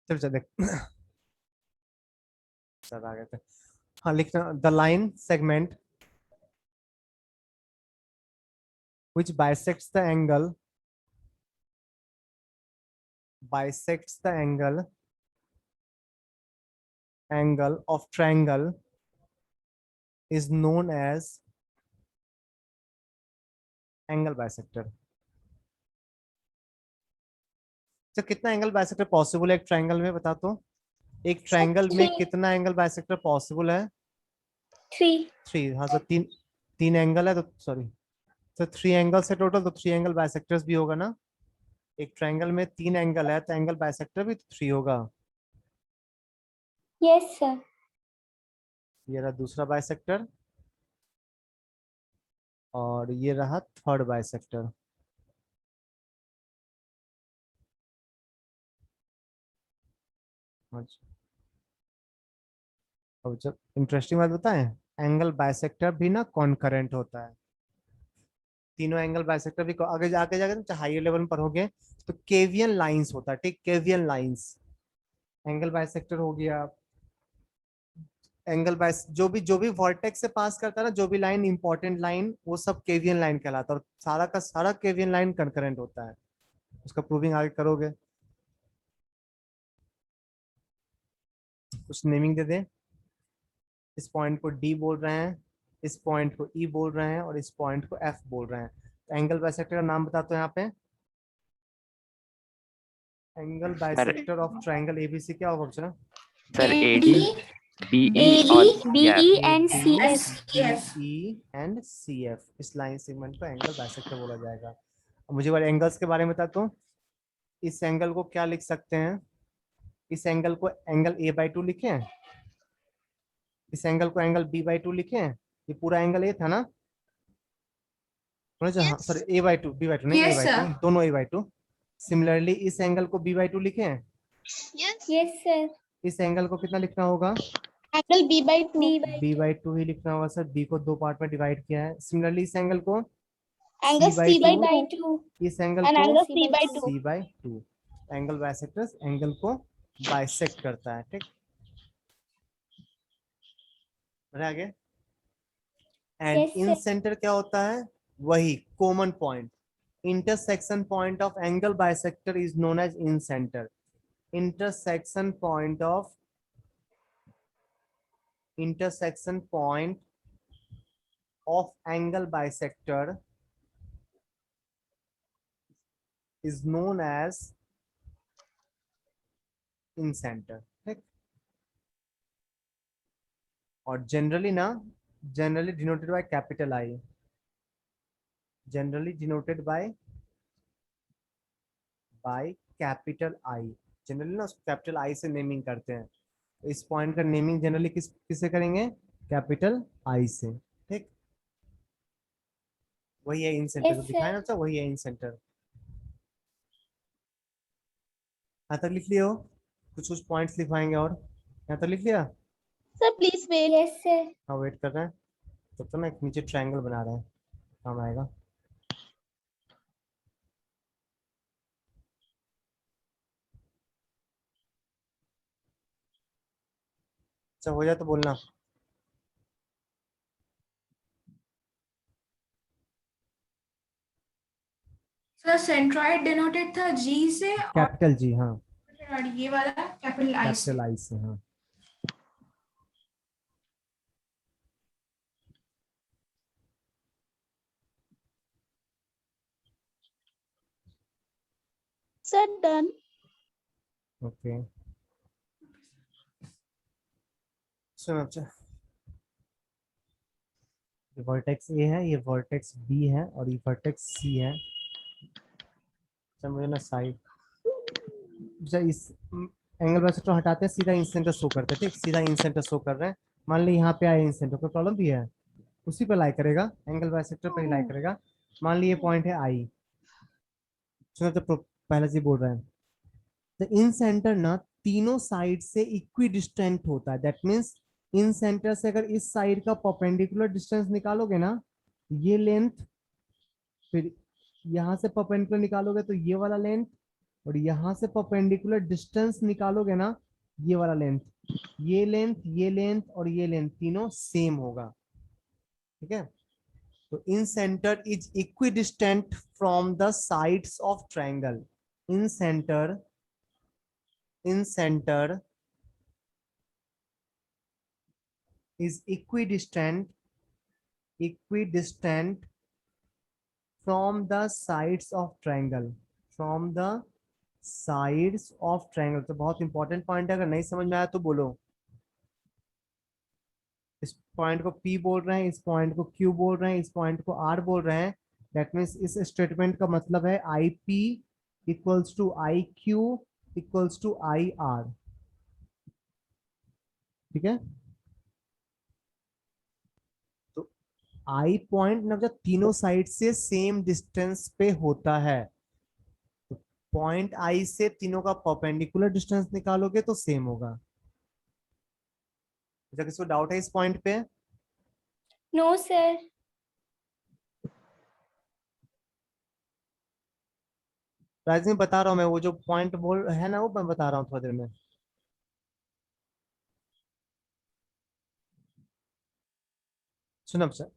चल चल देख सर आ गए थे। हाँ लिखना, the line segment which bisects the angle of triangle is known as angle bisector। तो कितना एंगल बाइसेक्टर पॉसिबल है एक ट्रायंगल में, बता तो। एक ट्रायंगल में
three।
कितना एंगल बाइसेक्टर पॉसिबल है?
3।
3। हाँ तो तीन एंगल है तो सॉरी, तो 3 एंगल से टोटल, तो 3 एंगल बाइसेक्टर्स भी होगा ना। एक ट्रायंगल में 3 एंगल है तो एंगल बाइसेक्टर भी 3 होगा।
Yes sir.
ये रहा दूसरा बाइसेक्टर और ये रहा थर्ड बाइसेक्टर। अब जब इंटरेस्टिंग बात बताएं, एंगल बाइसेक्टर भी ना कॉन्करेंट होता है। तीनों एंगल बाइसेक्टर भी आगे जाके जाके हायर लेवल में पढ़ोगे तो केवियन लाइंस होता है, ठीक। केवियन लाइंस एंगल बाइसेक्टर हो गया। एंगल बाइस जो भी वर्टेक्स से पास करता है ना, जो भी लाइन इंपॉर्टेंट लाइन, वो सब केवियन लाइन कहलाता है। और सारा का सारा केवियन लाइन कंकरेंट होता है। उसका प्रूविंग आगे करोगे। कुछ नेमिंग दे दे। इस पॉइंट को डी बोल रहे हैं, इस पॉइंट को ई बोल रहे हैं और इस पॉइंट को एफ बोल रहे हैं। तो एंगल बाइसेक्टर का नाम बता दो यहाँ पे। Angle bisector of triangle ABC क्या होगा बच्चा?
सर
AD,
AD और
BE and
AD,
CS।
BE and CF, इस लाइन सेगमेंट को एंगल बाइसेक्टर बोला जाएगा। अब मुझे वाले एंगल्स के बारे में बता दो। इस एंगल को क्या लिख सकते हैं? इस एंगल को एंगल A/2 लिखें, इस एंगल को एंगल B/2 लिखें। ये पूरा एंगल ए था ना? हाँ सॉरी, A/2, B/2 नहीं,
Yes,
A/2
sir।
दोनों A/2। सिमिलरली इस एंगल को B/2 लिखें।
Yes sir.
इस एंगल को कितना लिखना होगा?
Angle B/2।
B/2 ही लिखना होगा सर। B को 2 पार्ट में डिवाइड किया है। सिमिलरली इस एंगल को
एंगल
C/2,
C/2।
इस एंगल
एंड
को
angle C/2।
C/2। Angle bisectors angle को बाइसेक्ट करता है, ठीक। आगे and
Yes,
in
sir।
Centre क्या होता है? वही common point. Intersection point of angle bisector is known as incentre. intersection point of angle bisector is known as in center, ठीक। और generally denoted by capital I, generally denoted by capital I. Generally ना उसको capital I से naming करते हैं। तो इस point का नेमिंग जनरली किससे करेंगे? कैपिटल आई से, ठीक। वही है इन सेंटर।
Yes,
तो
sir।
दिखाया ना बच्चा, वही है इन सेंटर। यहाँ तक लिख लियो। कुछ पॉइंट्स लिखवाएंगे और। यहाँ तक लिख लिया?
Sir please wait.
Yes sir.
हाँ वेट कर रहे हैं। तो ना एक नीचे ट्रायंगल बना रहे हैं, काम आएगा। अच्छा हो जाए तो बोलना।
सर सेंट्रॉइड डिनोटेड था G से और
कैपिटल जी, हाँ
ये वाला कैपिटल I से।
कैपिटल आई से, हाँ।
Sir done.
ओके सुनो अच्छा, ये वर्टेक्स ए है, ये वर्टेक्स बी है और ये वर्टेक्स सी है। अच्छा मुझे ना साइड, अच्छा इस एंगल बाइसेक्टर हटाते हैं, सीधा इंसेंटर शो करते हैं, ठीक। सीधा इंसेंटर शो कर रहे हैं। मान ली यहाँ पे आए इंसेंटर, कोई प्रॉब्लम भी है? उसी पे लाई करेगा, एंगल बाइसेक्टर पे ही लाई करेगा। मान ली ये पॉइंट है आई। सुनो तो पहले से बोल रहे हैं, तो इन सेंटर ना तीनों साइड से इक्वी डिस्टेंट होता है। दैट मीन्स इन सेंटर से अगर इस साइड का परपेंडिकुलर डिस्टेंस निकालोगे ना, ये लेंथ, फिर यहाँ से परपेंडिकुलर निकालोगे तो ये वाला लेंथ, और यहाँ से परपेंडिकुलर डिस्टेंस निकालोगे ना, ये वाला लेंथ, ये लेंथ और ये लेंथ तीनों सेम होगा, ठीक है। तो incentre is equidistant from the sides of triangle. Incentre is equidistant from the sides of triangle, from the sides of triangle। तो बहुत इंपॉर्टेंट पॉइंट है, अगर नहीं समझ में आया तो बोलो। इस पॉइंट को P बोल रहे हैं, इस पॉइंट को Q बोल रहे हैं, इस पॉइंट को R बोल रहे हैं। दैट मीन्स इस स्टेटमेंट का मतलब है IP equals to IQ equals to IR, ठीक है। तो I पॉइंट ना जब तीनों साइड से सेम डिस्टेंस पे होता है, तो पॉइंट I से तीनों का परपेंडिकुलर डिस्टेंस निकालोगे तो सेम होगा। क्या किसी को डाउट है इस पॉइंट पे?
No sir.
राइज में बता रहा हूँ मैं, वो जो पॉइंट बोल है ना, वो मैं बता रहा हूँ थोड़ी देर में। सुनो सर,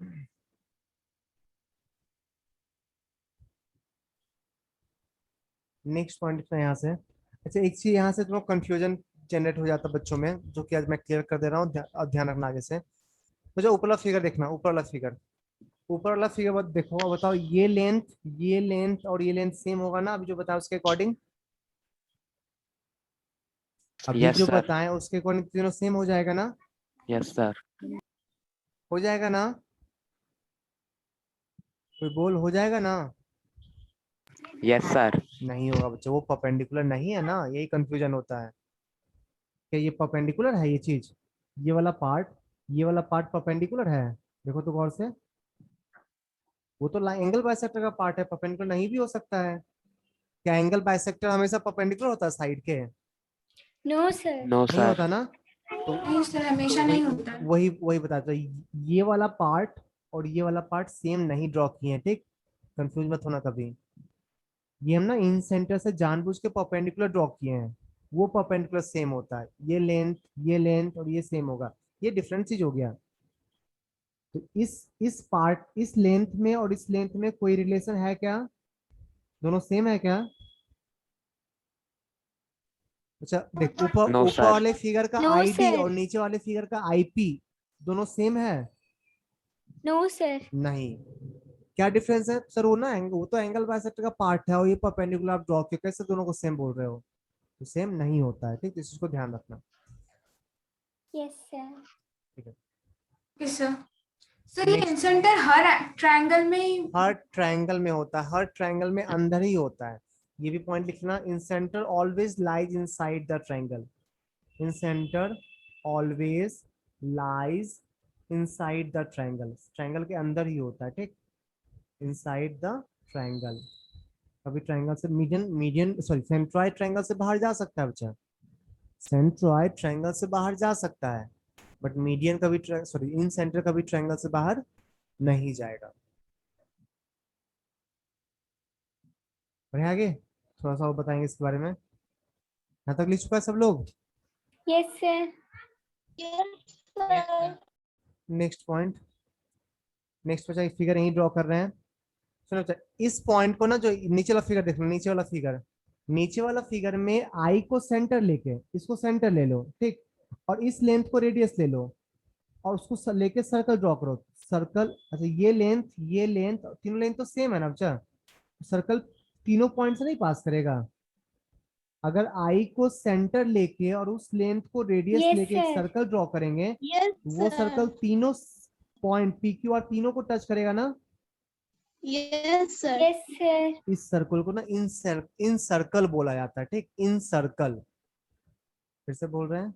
नेक्स्ट पॉइंट है यहाँ से। अच्छा एक चीज यहाँ से थोड़ा कंफ्यूजन जनरेट हो जाता है बच्चों में, जो कि आज मैं क्लियर कर दे रहा हूँ, और ध्यान रखना आगे से। मुझे ऊपर वाला फिगर देखना, ऊपर वाला फिगर बस देखो, बताओ ये लेंथ और ये लेंथ सेम होगा ना अभी जो बताया उसके अकॉर्डिंग? अभी
Yes,
जो
sir.
बताएं उसके अकॉर्डिंग तीनों सेम हो जाएगा ना?
Yes sir.
हो जाएगा ना? कोई बोल हो जाएगा ना?
Yes sir.
नहीं होगा बच्चों, वो परपेंडिकुलर नहीं है ना, यही कंफ्यूजन होता है। क्या ये परपेंडिकुलर है ये चीज? ये वाला पार्ट परपेंडिकुलर है? देखो तो गौर से, वो तो एंगल बाइसेक्टर का पार्ट है, परपेंडिकुलर नहीं भी हो सकता है। क्या एंगल बाइसेक्टर हमेशा परपेंडिकुलर होता है साइड के?
No sir.
नो
नहीं
सर।
होता ना। तो
नहीं सर, हमेशा नहीं होता है।
वही बताता है, ये वाला पार्ट और ये वाला पार्ट सेम नहीं ड्रॉ किए हैं, ठीक। कंफ्यूज मत होना कभी। ये हम ना इन सेंटर से जानबूझ के परपेंडिकुलर ड्रॉ किए हैं, वो परपेंडिकुलर सेम होता है। ये लेंथ और ये सेम होगा, ये डिफरेंट चीज हो गया। तो इस लेंथ में और इस लेंथ में कोई रिलेशन है क्या? दोनों सेम है क्या? अच्छा देख, ऊपर
No, sir.
वाले फिगर का
No,
आईडी
sir.
और नीचे वाले फिगर का आईपी दोनों सेम है?
No sir.
नहीं। क्या डिफरेंस है सर? वो ना वो तो एंगल बाइसेक्टर का पार्ट है और ये परपेंडिकुलर आप ड्रॉ किया, कैसे दोनों को सेम बोल रहे हो? तो सेम नहीं होता है, ठीक। इस चीज को ध्यान रखना,
यस सर।
ठीक है।
Yes sir. सर ये
Next.
इंसेंटर हर ट्रायंगल में ही
हर ट्रायंगल में होता है, हर ट्रायंगल में अंदर ही होता है। ये भी पॉइंट लिखना, incentre always lies inside the triangle. Incentre always lies inside the triangle, triangle के अंदर ही होता है, ठीक। Inside the triangle. कभी ट्रायंगल से सेंट्रॉइड ट्रायंगल से बाहर जा सकता है बच्चा, सेंट्रॉइड ट्रायंगल से बाहर जा सकता है, बट मीडियन कभी इन सेंटर कभी ट्रायंगल से बाहर नहीं जाएगा। बढ़े आगे, थोड़ा सा और बताएंगे इसके बारे में। यहाँ तक लिख चुका है सब लोग?
Yes sir.
नेक्स्ट बच्चा एक फिगर यही ड्रॉ कर रहे हैं। सुनो बच्चा, इस पॉइंट को ना, जो नीचे वाला फिगर देखना, नीचे वाला फिगर में आई को सेंटर लेके, इसको सेंटर ले लो, ठीक। और इस लेंथ को रेडियस ले लो और उसको लेके सर्कल ड्रॉ करो। सर्कल, अच्छा ये लेंथ तीनों लेंथ तो सेम है ना बच्चा, सर्कल तीनों पॉइंट से नहीं पास करेगा। अगर आई को सेंटर लेके और उस लेंथ को रेडियस
Yes,
लेके एक
sir.
सर्कल ड्रॉ करेंगे,
Yes,
वो
sir.
सर्कल तीनों पॉइंट पी क्यू आर तीनों को टच करेगा ना?
Yes, sir.
Yes sir.
इस सर्कल को ना इन सर्कल बोला जाता है, ठीक। इन सर्कल, फिर से बोल रहे हैं,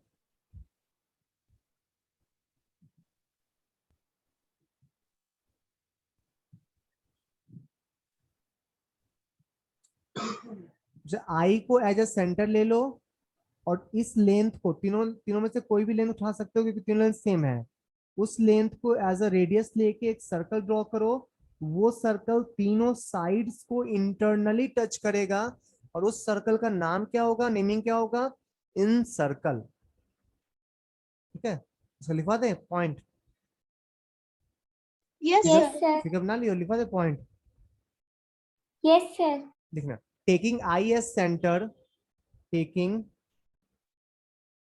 आई को एज ए सेंटर ले लो और इस लेंथ को, तीनों में से कोई भी लेंथ उठा सकते हो क्योंकि तीनों लेंथ सेम है। उस लेंथ को एज अ रेडियस लेके एक सर्कल ड्रॉ करो, वो सर्कल तीनों साइड्स को इंटरनली टच करेगा, और उस सर्कल का नाम क्या होगा, नेमिंग क्या होगा, इन सर्कल। ठीक है, इसको लिखवा दे पॉइंट,
यस
Yes,
सर।
sir.
फिगर बना लियो, लिखवा दे पॉइंट।
Yes, sir.
लिखना taking I as centre, taking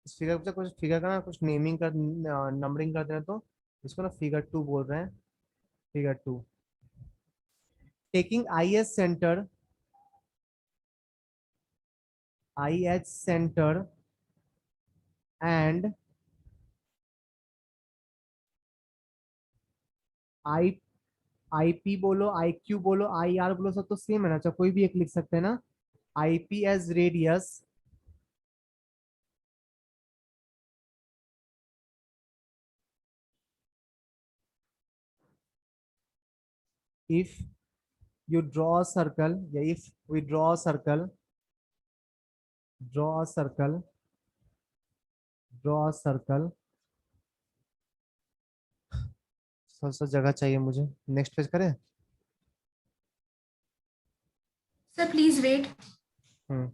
इस फिगर पे कुछ फिगर का ना कुछ नेमिंग कर नंबरिंग कर देना, तो इसको ना फिगर 2 बोल रहे हैं, figure 2। Taking I as centre, I H centre and I I P बोलो, आई क्यू बोलो, आई आर बोलो, सब तो सेम है ना, चाहे कोई भी एक लिख सकते हैं ना। I P as radius, if you draw a circle, या if we draw a circle, draw a circle, draw a circle, सा जगह चाहिए मुझे, नेक्स्ट पेज करें।
Sir please wait.
हम्म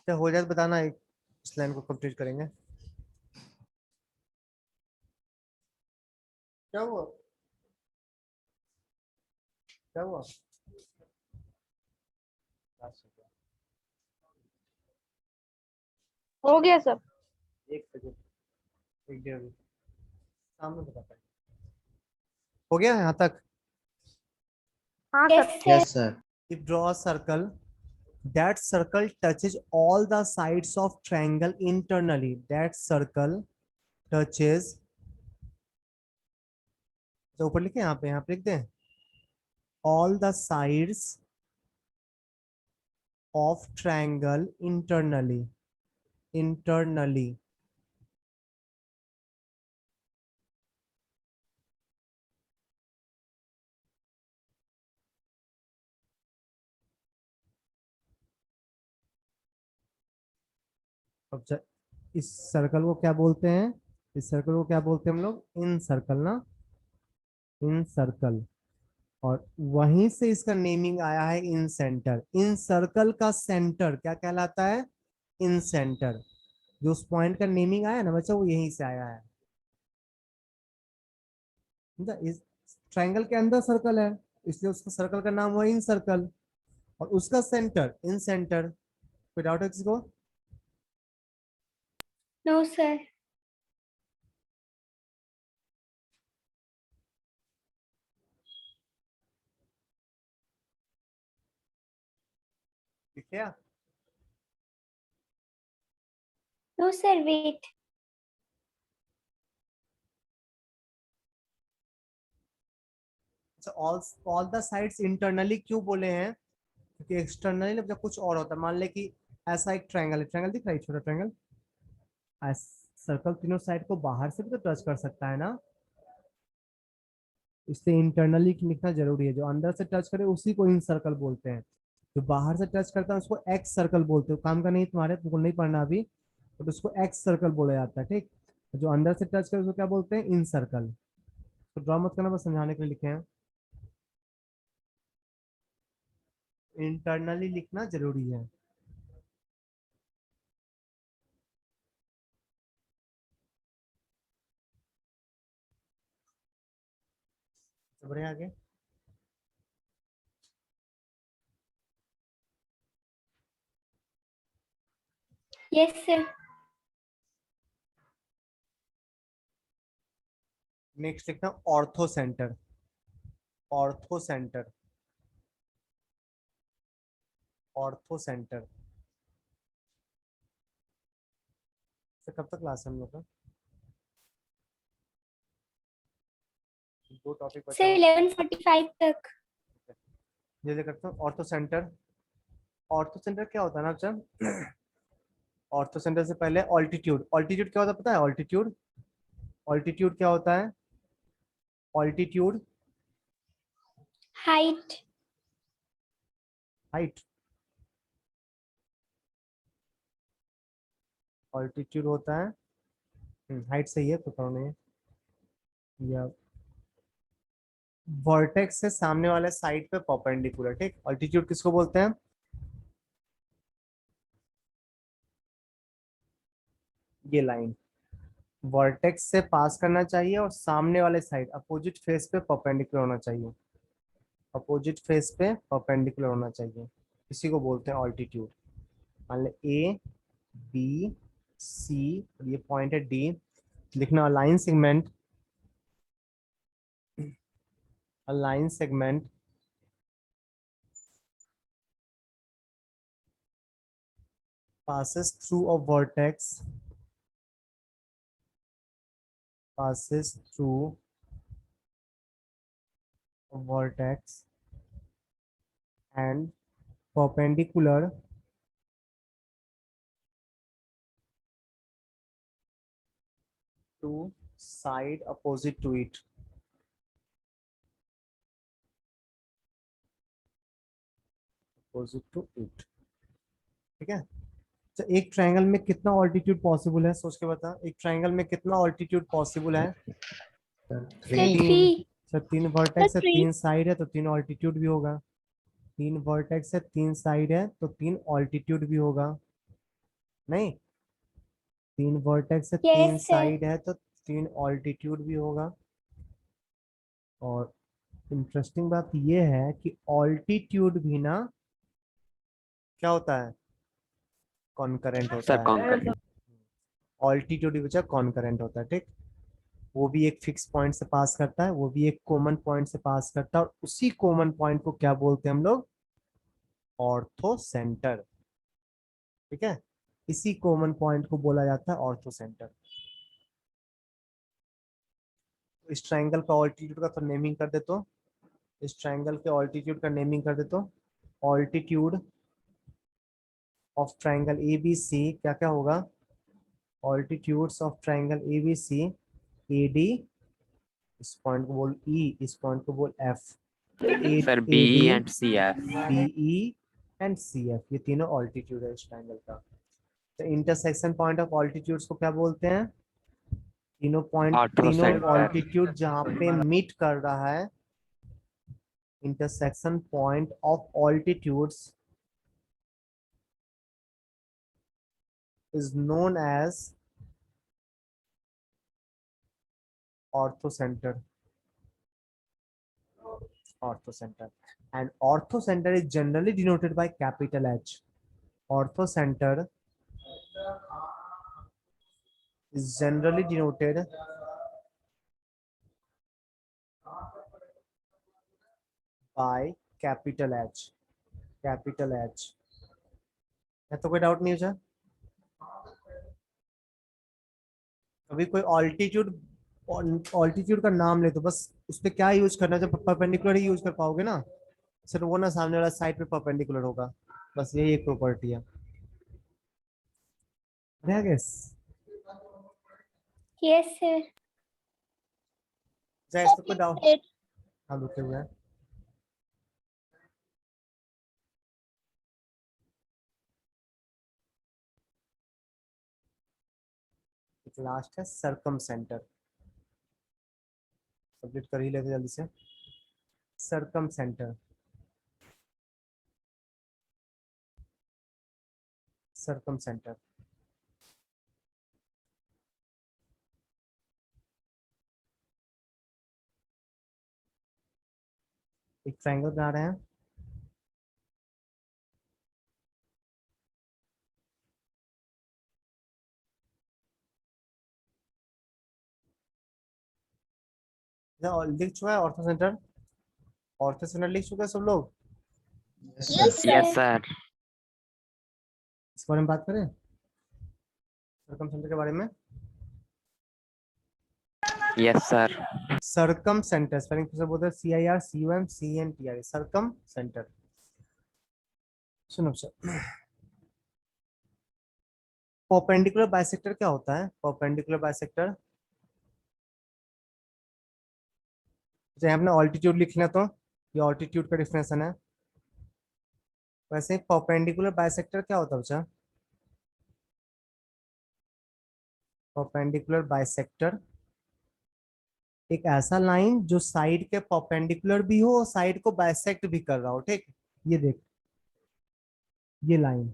क्या हो जाए तो बताना, एक इस लाइन को कंप्लीट करेंगे। क्या हुआ, क्या हुआ,
हो गया सब।
एक सेकंड, एक डेढ़ मिनट, सामने बताता है। हो गया यहाँ तक।
हाँ
Yes,
सर।
sir.
Yes, sir.
If draw a circle, that circle touches all the sides of triangle internally, that circle touches, तो ऊपर लिखे, यहाँ पे लिख दें, all the sides of triangle internally, internally। अब इस सर्कल को क्या बोलते हैं, इस सर्कल को क्या बोलते हैं हम लोग, इन सर्कल ना, इन सर्कल। और वहीं से इसका नेमिंग आया है इन सेंटर। इन सर्कल का सेंटर क्या कहलाता है, इन सेंटर। जो उस पॉइंट का नेमिंग आया ना बच्चा, वो यहीं से आया है। इस ट्रायंगल के अंदर सर्कल है, इसलिए उसका सर्कल का नाम हुआ इन सर्कल, और उसका सेंटर इन सेंटर। कोई डाउट है किसी को?
No, sir.
ठीक है,
No, sir. Wait.
All the sides internally क्यों बोले हैं, क्योंकि एक्सटर्नली जब कुछ और होता है, मान ले कि ऐसा एक ट्रायंगल है, ट्रायंगल दिख रहा है, छोटा ट्रायंगल, सर्कल तीनों साइड को बाहर से भी तो टच कर सकता है ना, इसलिए इंटरनली लिखना जरूरी है। जो अंदर से टच करे उसी को इन सर्कल बोलते हैं, जो बाहर से टच करता है उसको एक्स सर्कल बोलते हैं। काम का नहीं तुम्हारे, तुमको नहीं पढ़ना अभी, तो उसको एक्स सर्कल बोला जाता है। ठीक, जो अंदर से टच करे उसको क्या बोलते हैं, इन सर्कल। तो ड्रॉ मत करना, बस समझाने के लिए लिखे हैं। इंटरनली लिखना जरूरी है। तो बढ़िया, आगे
Yes, sir.
नेक्स्ट लिखना ortho centre, ortho centre, ortho centre. तो कब तक क्लास है हम लोग का? दो टॉपिक बचा
Sir,
हुआ।
11:45 तक.
जल्दी करता हूँ। ऑर्थो सेंटर, ऑर्थो सेंटर क्या होता है ना बच्चा, ऑर्थो सेंटर से पहले ऑल्टीट्यूड। ऑल्टीट्यूड क्या होता है पता है, ऑल्टीट्यूड, ऑल्टीट्यूड क्या होता है, ऑल्टीट्यूड
Height.
हाइट, ऑल्टीट्यूड होता है, हाइट सही है, तो कौन है या वर्टेक्स से सामने वाले साइड पे परपेंडिकुलर, ठीक। ऑल्टीट्यूड किसको बोलते हैं? ये लाइन वर्टेक्स से पास करना चाहिए और सामने वाले साइड अपोजिट फेस पे परपेंडिकुलर होना चाहिए, अपोजिट फेस पे परपेंडिकुलर होना चाहिए, इसी को बोलते हैं ऑल्टीट्यूड। मान ले ए बी सी और ये पॉइंट है डी, लिखना line segment, line segment passes through a vertex, passes through a vertex and perpendicular to side opposite to it, opposite to it, ठीक है। तो एक ट्रायंगल में कितना ऑल्टीट्यूड पॉसिबल है, सोच के बता। एक ट्रायंगल में कितना ऑल्टीट्यूड पॉसिबल है?
थ्री।
सर 3 वर्टेक्स है,
Three.
3 साइड है, तो 3 ऑल्टीट्यूड भी होगा। 3 वर्टेक्स है, 3 साइड है, तो 3 ऑल्टीट्यूड भी होगा। नहीं, 3 वर्टेक्स है, 3
Yes, sir.
साइड है, तो 3 ऑल्टीट्यूड भी होगा। और इंटरेस्टिंग बात ये है कि ऑल्टीट्यूड भी ना क्या होता है, कॉन्करेंट होता है। ऑल्टीट्यूड बचा कॉन्करेंट होता है, ठीक। वो भी एक फिक्स पॉइंट से पास करता है, वो भी एक कॉमन पॉइंट से पास करता है, और उसी कॉमन पॉइंट को क्या बोलते हैं हम लोग? ऑर्थो सेंटर, ठीक है। इसी कॉमन पॉइंट को बोला जाता है ऑर्थो सेंटर। इस ट्रायंगल का ऑल्टीट्यूड का तो नेमिंग कर दे, तो इस ट्रायंगल के ऑल्टीट्यूड का नेमिंग कर दे, तो ऑल्टीट्यूड ऑफ ट्रायंगल एबीसी क्या क्या होगा? Altitudes of triangle ABC, AD, इस पॉइंट को बोल ई, इस पॉइंट को बोल F,
sir BE and CF.
BE and CF, ये तीनों ऑल्टीट्यूड है इस ट्रायंगल का। तो इंटरसेक्शन पॉइंट ऑफ ऑल्टीट्यूड्स को क्या बोलते हैं? तीनों पॉइंट,
ऑर्थो
तीनों
सेंटर।
ऑल्टीट्यूड जहां पे मीट कर रहा है, intersection point of altitudes is known as orthocenter, orthocenter, and orthocenter is generally denoted by capital H. Orthocenter is generally denoted by capital H, capital H। है तो कोई doubt नहीं है? अभी कोई ऑल्टीट्यूड का नाम ले तो बस उस पर क्या यूज करना, जब परपेंडिकुलर ही यूज कर पाओगे ना, सिर्फ वो ना सामने वाला साइड पे परपेंडिकुलर होगा, बस यही एक प्रॉपर्टी है। Guess
Yes, sir.
जैसे कोई डाउट?
Eight.
हाँ रुके हुए हैं। लास्ट है सरकम सेंटर, कंप्लीट कर ही लेते जल्दी से। सरकम सेंटर, सरकम सेंटर एक ट्रायंगल बना रहे हैं, लिख चुका है ऑर्थो सेंटर, ऑर्थो सेंटर लिख चुका है सब लोग?
Yes, sir.
Yes sir.
इस बारे में बात करें, सरकम सेंटर के बारे में।
Yes sir.
Circumcentre spelling किसे बोलते हैं? CIRCUMCENTR, circumcentre. सुनो सर, परपेंडिकुलर बाइसेक्टर क्या होता है? परपेंडिकुलर बाइसेक्टर, जैसे हमने ऑल्टीट्यूड लिखना, तो ये ऑल्टीट्यूड का डिफिनेशन है। वैसे परपेंडिकुलर बाइसेक्टर क्या होता है बच्चा? परपेंडिकुलर बाइसेक्टर एक ऐसा लाइन जो साइड के परपेंडिकुलर भी हो और साइड को बाइसेक्ट भी कर रहा हो, ठीक। ये देख, ये लाइन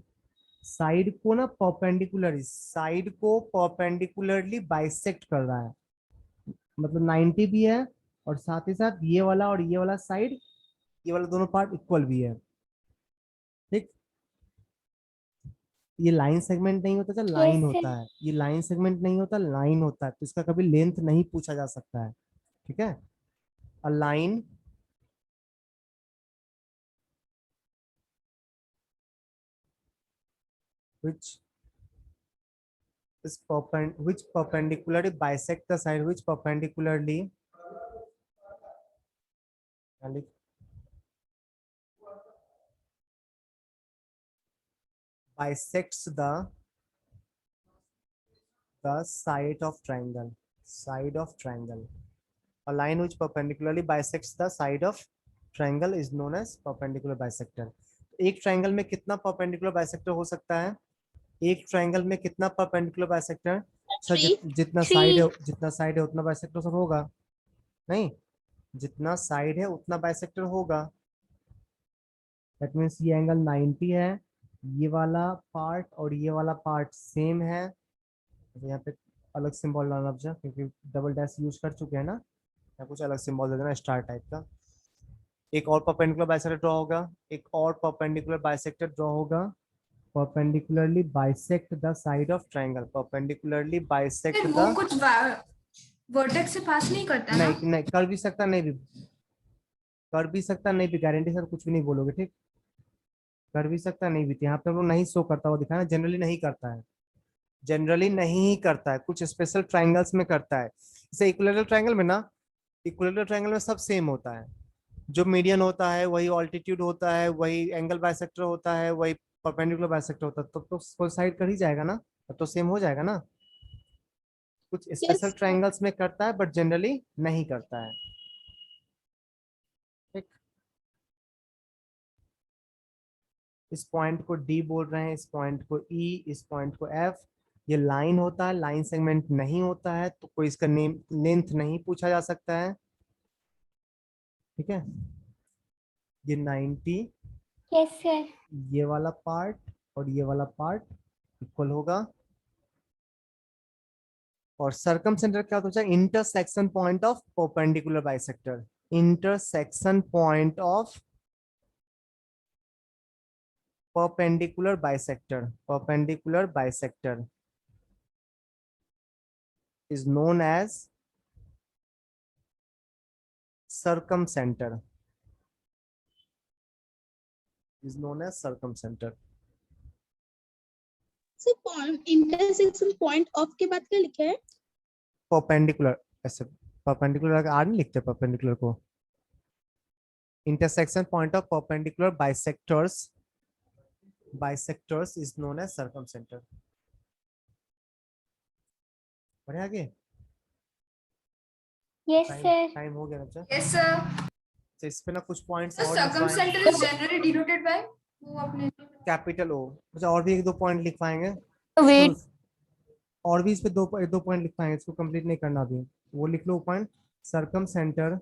साइड को ना परपेंडिकुलर, साइड को परपेंडिकुलरली बाइसेक्ट कर रहा है, मतलब 90 भी है और साथ ही साथ ये वाला और ये वाला साइड, ये वाला दोनों पार्ट इक्वल भी है, ठीक। ये लाइन सेगमेंट नहीं होता, लाइन
Yes,
होता है। ये लाइन सेगमेंट नहीं होता, लाइन होता है, तो इसका कभी लेंथ नहीं पूछा जा सकता है, ठीक है। A line which is which perpendicularly bisect the side which perpendicularly bisects the side of triangle, side of triangle. A line which perpendicularly bisects the side of triangle is known as perpendicular bisector. एक triangle में कितना perpendicular bisector हो सकता है? एक triangle में कितना perpendicular bisector sir? जितना साइड है उतना बाइसेक्टर सर होगा नहीं, जितना साइड है उतना बाइसेक्टर होगा। दैट मींस ये एंगल 90 है, ये वाला पार्ट और ये वाला पार्ट सेम है, तो यहाँ पे अलग सिंबल डालना बचा क्योंकि डबल डैश यूज कर चुके हैं ना, या कुछ अलग सिंबल दे देना स्टार टाइप का। एक और परपेंडिकुलर बाइसेक्टर ड्रॉ होगा, एक और परपेंडिकुलर बाइसेक्टर ड्रॉ होगा, perpendicularly bisect the side of triangle, perpendicularly bisect
वो
द,
कुछ वर्टेक्स से पास नहीं करता ना?
नहीं कर भी सकता, नहीं भी कर भी सकता, नहीं भी गारंटी सर कुछ भी नहीं बोलोगे, ठीक। कर भी सकता, नहीं भी, यहाँ पे हम लोग नहीं शो करता हुआ दिखाना, जनरली नहीं करता है, जनरली नहीं करता है, कुछ स्पेशल ट्रायंगल्स में करता है। जैसे इक्विलैटरल ट्रायंगल में ना, इक्विलैटरल ट्रायंगल में सब सेम होता है, जो मीडियन होता है वही ऑल्टीट्यूड होता है, वही एंगल बाइसेक्टर होता है, वही परपेंडिकुलर बाइसेक्टर होता है, तो फुल साइड कर ही जाएगा ना, तो सेम हो जाएगा ना। कुछ स्पेशल ट्रायंगल्स में करता है बट जनरली नहीं करता है, ठीक। इस पॉइंट को डी बोल रहे हैं, इस पॉइंट को ई, इस पॉइंट को एफ। ये लाइन होता है, लाइन सेगमेंट नहीं होता है, तो कोई इसका नेम लेंथ नहीं पूछा जा सकता है, ठीक है। ये 90,
yes sir.
ये वाला पार्ट और ये वाला पार्ट इक्वल होगा। और सर्कम सेंटर क्या होता है? Intersection point of perpendicular bisector, intersection point of perpendicular bisector is known as circumcenter, is known as circumcenter।
Sir point, intersection point of के बाद क्या लिखा है?
परपेंडिकुलर, ऐसे परपेंडिकुलर आर नहीं लिखते परपेंडिकुलर को, intersection point of perpendicular bisectors is known as circumcenter। बढ़े आगे?
Yes sir.
टाइम हो गया ना बच्चा?
Yes sir.
तो इस पे ना कुछ पॉइंट्स
The
और
circumcenter is generally denoted by वो अपने
कैपिटल ओ। अच्छा और भी एक दो पॉइंट लिख पाएंगे?
Wait.
और भी इस पे दो पॉइंट लिख पाएंगे, इसको कंप्लीट नहीं करना अभी, वो लिख लो point. Circumcentre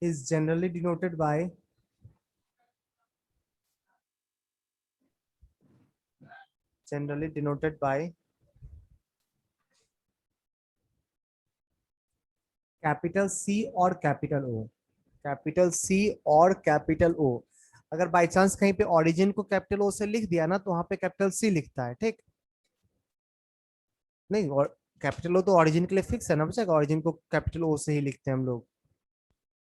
is generally denoted by capital C और कैपिटल ओ, कैपिटल सी और कैपिटल ओ। अगर बाय चांस कहीं पे ओरिजिन को कैपिटल ओ से लिख दिया ना तो वहां पे कैपिटल सी लिखता है, ठीक। नहीं, और कैपिटल ओ तो ओरिजिन के लिए फिक्स है ना बच्चा, ओरिजिन को कैपिटल ओ से ही लिखते हैं हम लोग।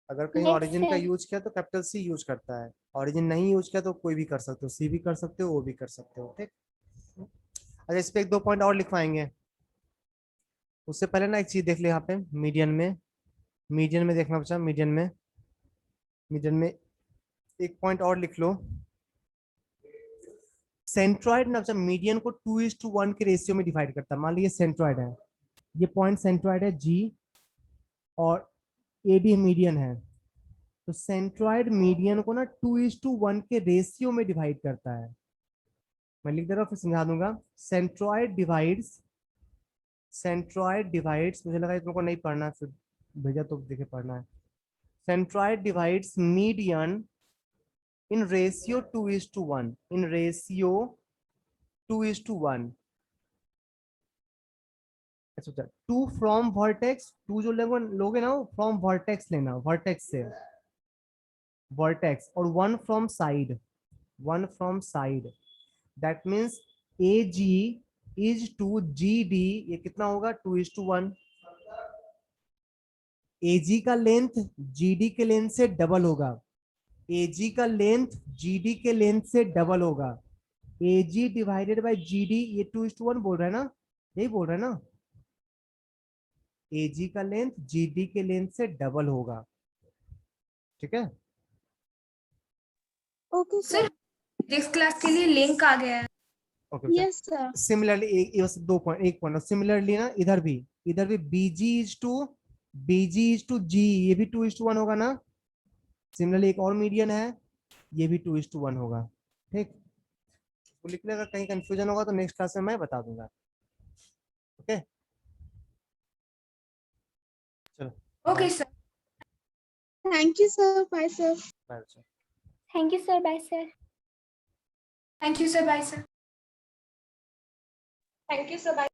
अगर कहीं
Yes,
ओरिजिन का
sir.
यूज किया तो कैपिटल सी यूज करता है, ओरिजिन नहीं यूज किया तो कोई भी कर सकते हो, सी भी कर सकते हो, ओ भी कर सकते हो, ठीक। अच्छा इस पे एक दो पॉइंट और लिखवाएंगे, उससे पहले ना एक चीज देख ले यहाँ पे मीडियन में देखना बच्चा, मीडियन में एक पॉइंट और लिख लो। सेंट्रॉइड ना बच्चा मीडियन को 2:1 के रेशियो में डिवाइड करता है। मान लीजिए सेंट्रॉइड है, ये पॉइंट सेंट्रॉइड है जी और ए भी मीडियन है, तो सेंट्रॉइड मीडियन को ना 2:1 के रेशियो में डिवाइड करता है। मैं लिख दे रहा हूँ फिर समझा दूंगा। सेंट्रॉइड डिवाइड्स, मुझे लगा तुमको नहीं पढ़ना है, फिर भेजा तो देखे पढ़ना है। Centroid divides median in ratio 2:1, in ratio 2:1। अच्छा, 2 from vertex, 2 जो लोगे ना फ्रॉम वर्टेक्स लेना, वर्टेक्स से वर्टेक्स, और 1 from side, 1 from side, that means AG is to GD, ये कितना होगा 2:1। AG का लेंथ GD के लेंथ से डबल होगा, AG का लेंथ GD के लेंथ से डबल होगा। AG डिवाइडेड बाय GD, ये 2:1 बोल रहा है ना, यही बोल रहा है ना। AG का लेंथ GD के लेंथ से डबल होगा, ठीक है।
Okay
sir
sir.
Physics class के लिए लिंक आ गया है।
Okay,
yes sir.
सिमिलरली एक पॉइंट सिमिलरली ना इधर भी BG इज टू G, ये भी 2:1 होगा ना। सिमिलरली एक और मीडियन है, ये भी 2:1 होगा, ठीक। तो लिख ले, अगर कहीं कंफ्यूजन होगा तो नेक्स्ट क्लास में मैं बता दूंगा, ओके। चलो,
okay sir.
Thank you sir. Bye sir.
Bye.
Thank you sir, bye sir.
Thank you sir, bye sir.
Thank you sir. Bye.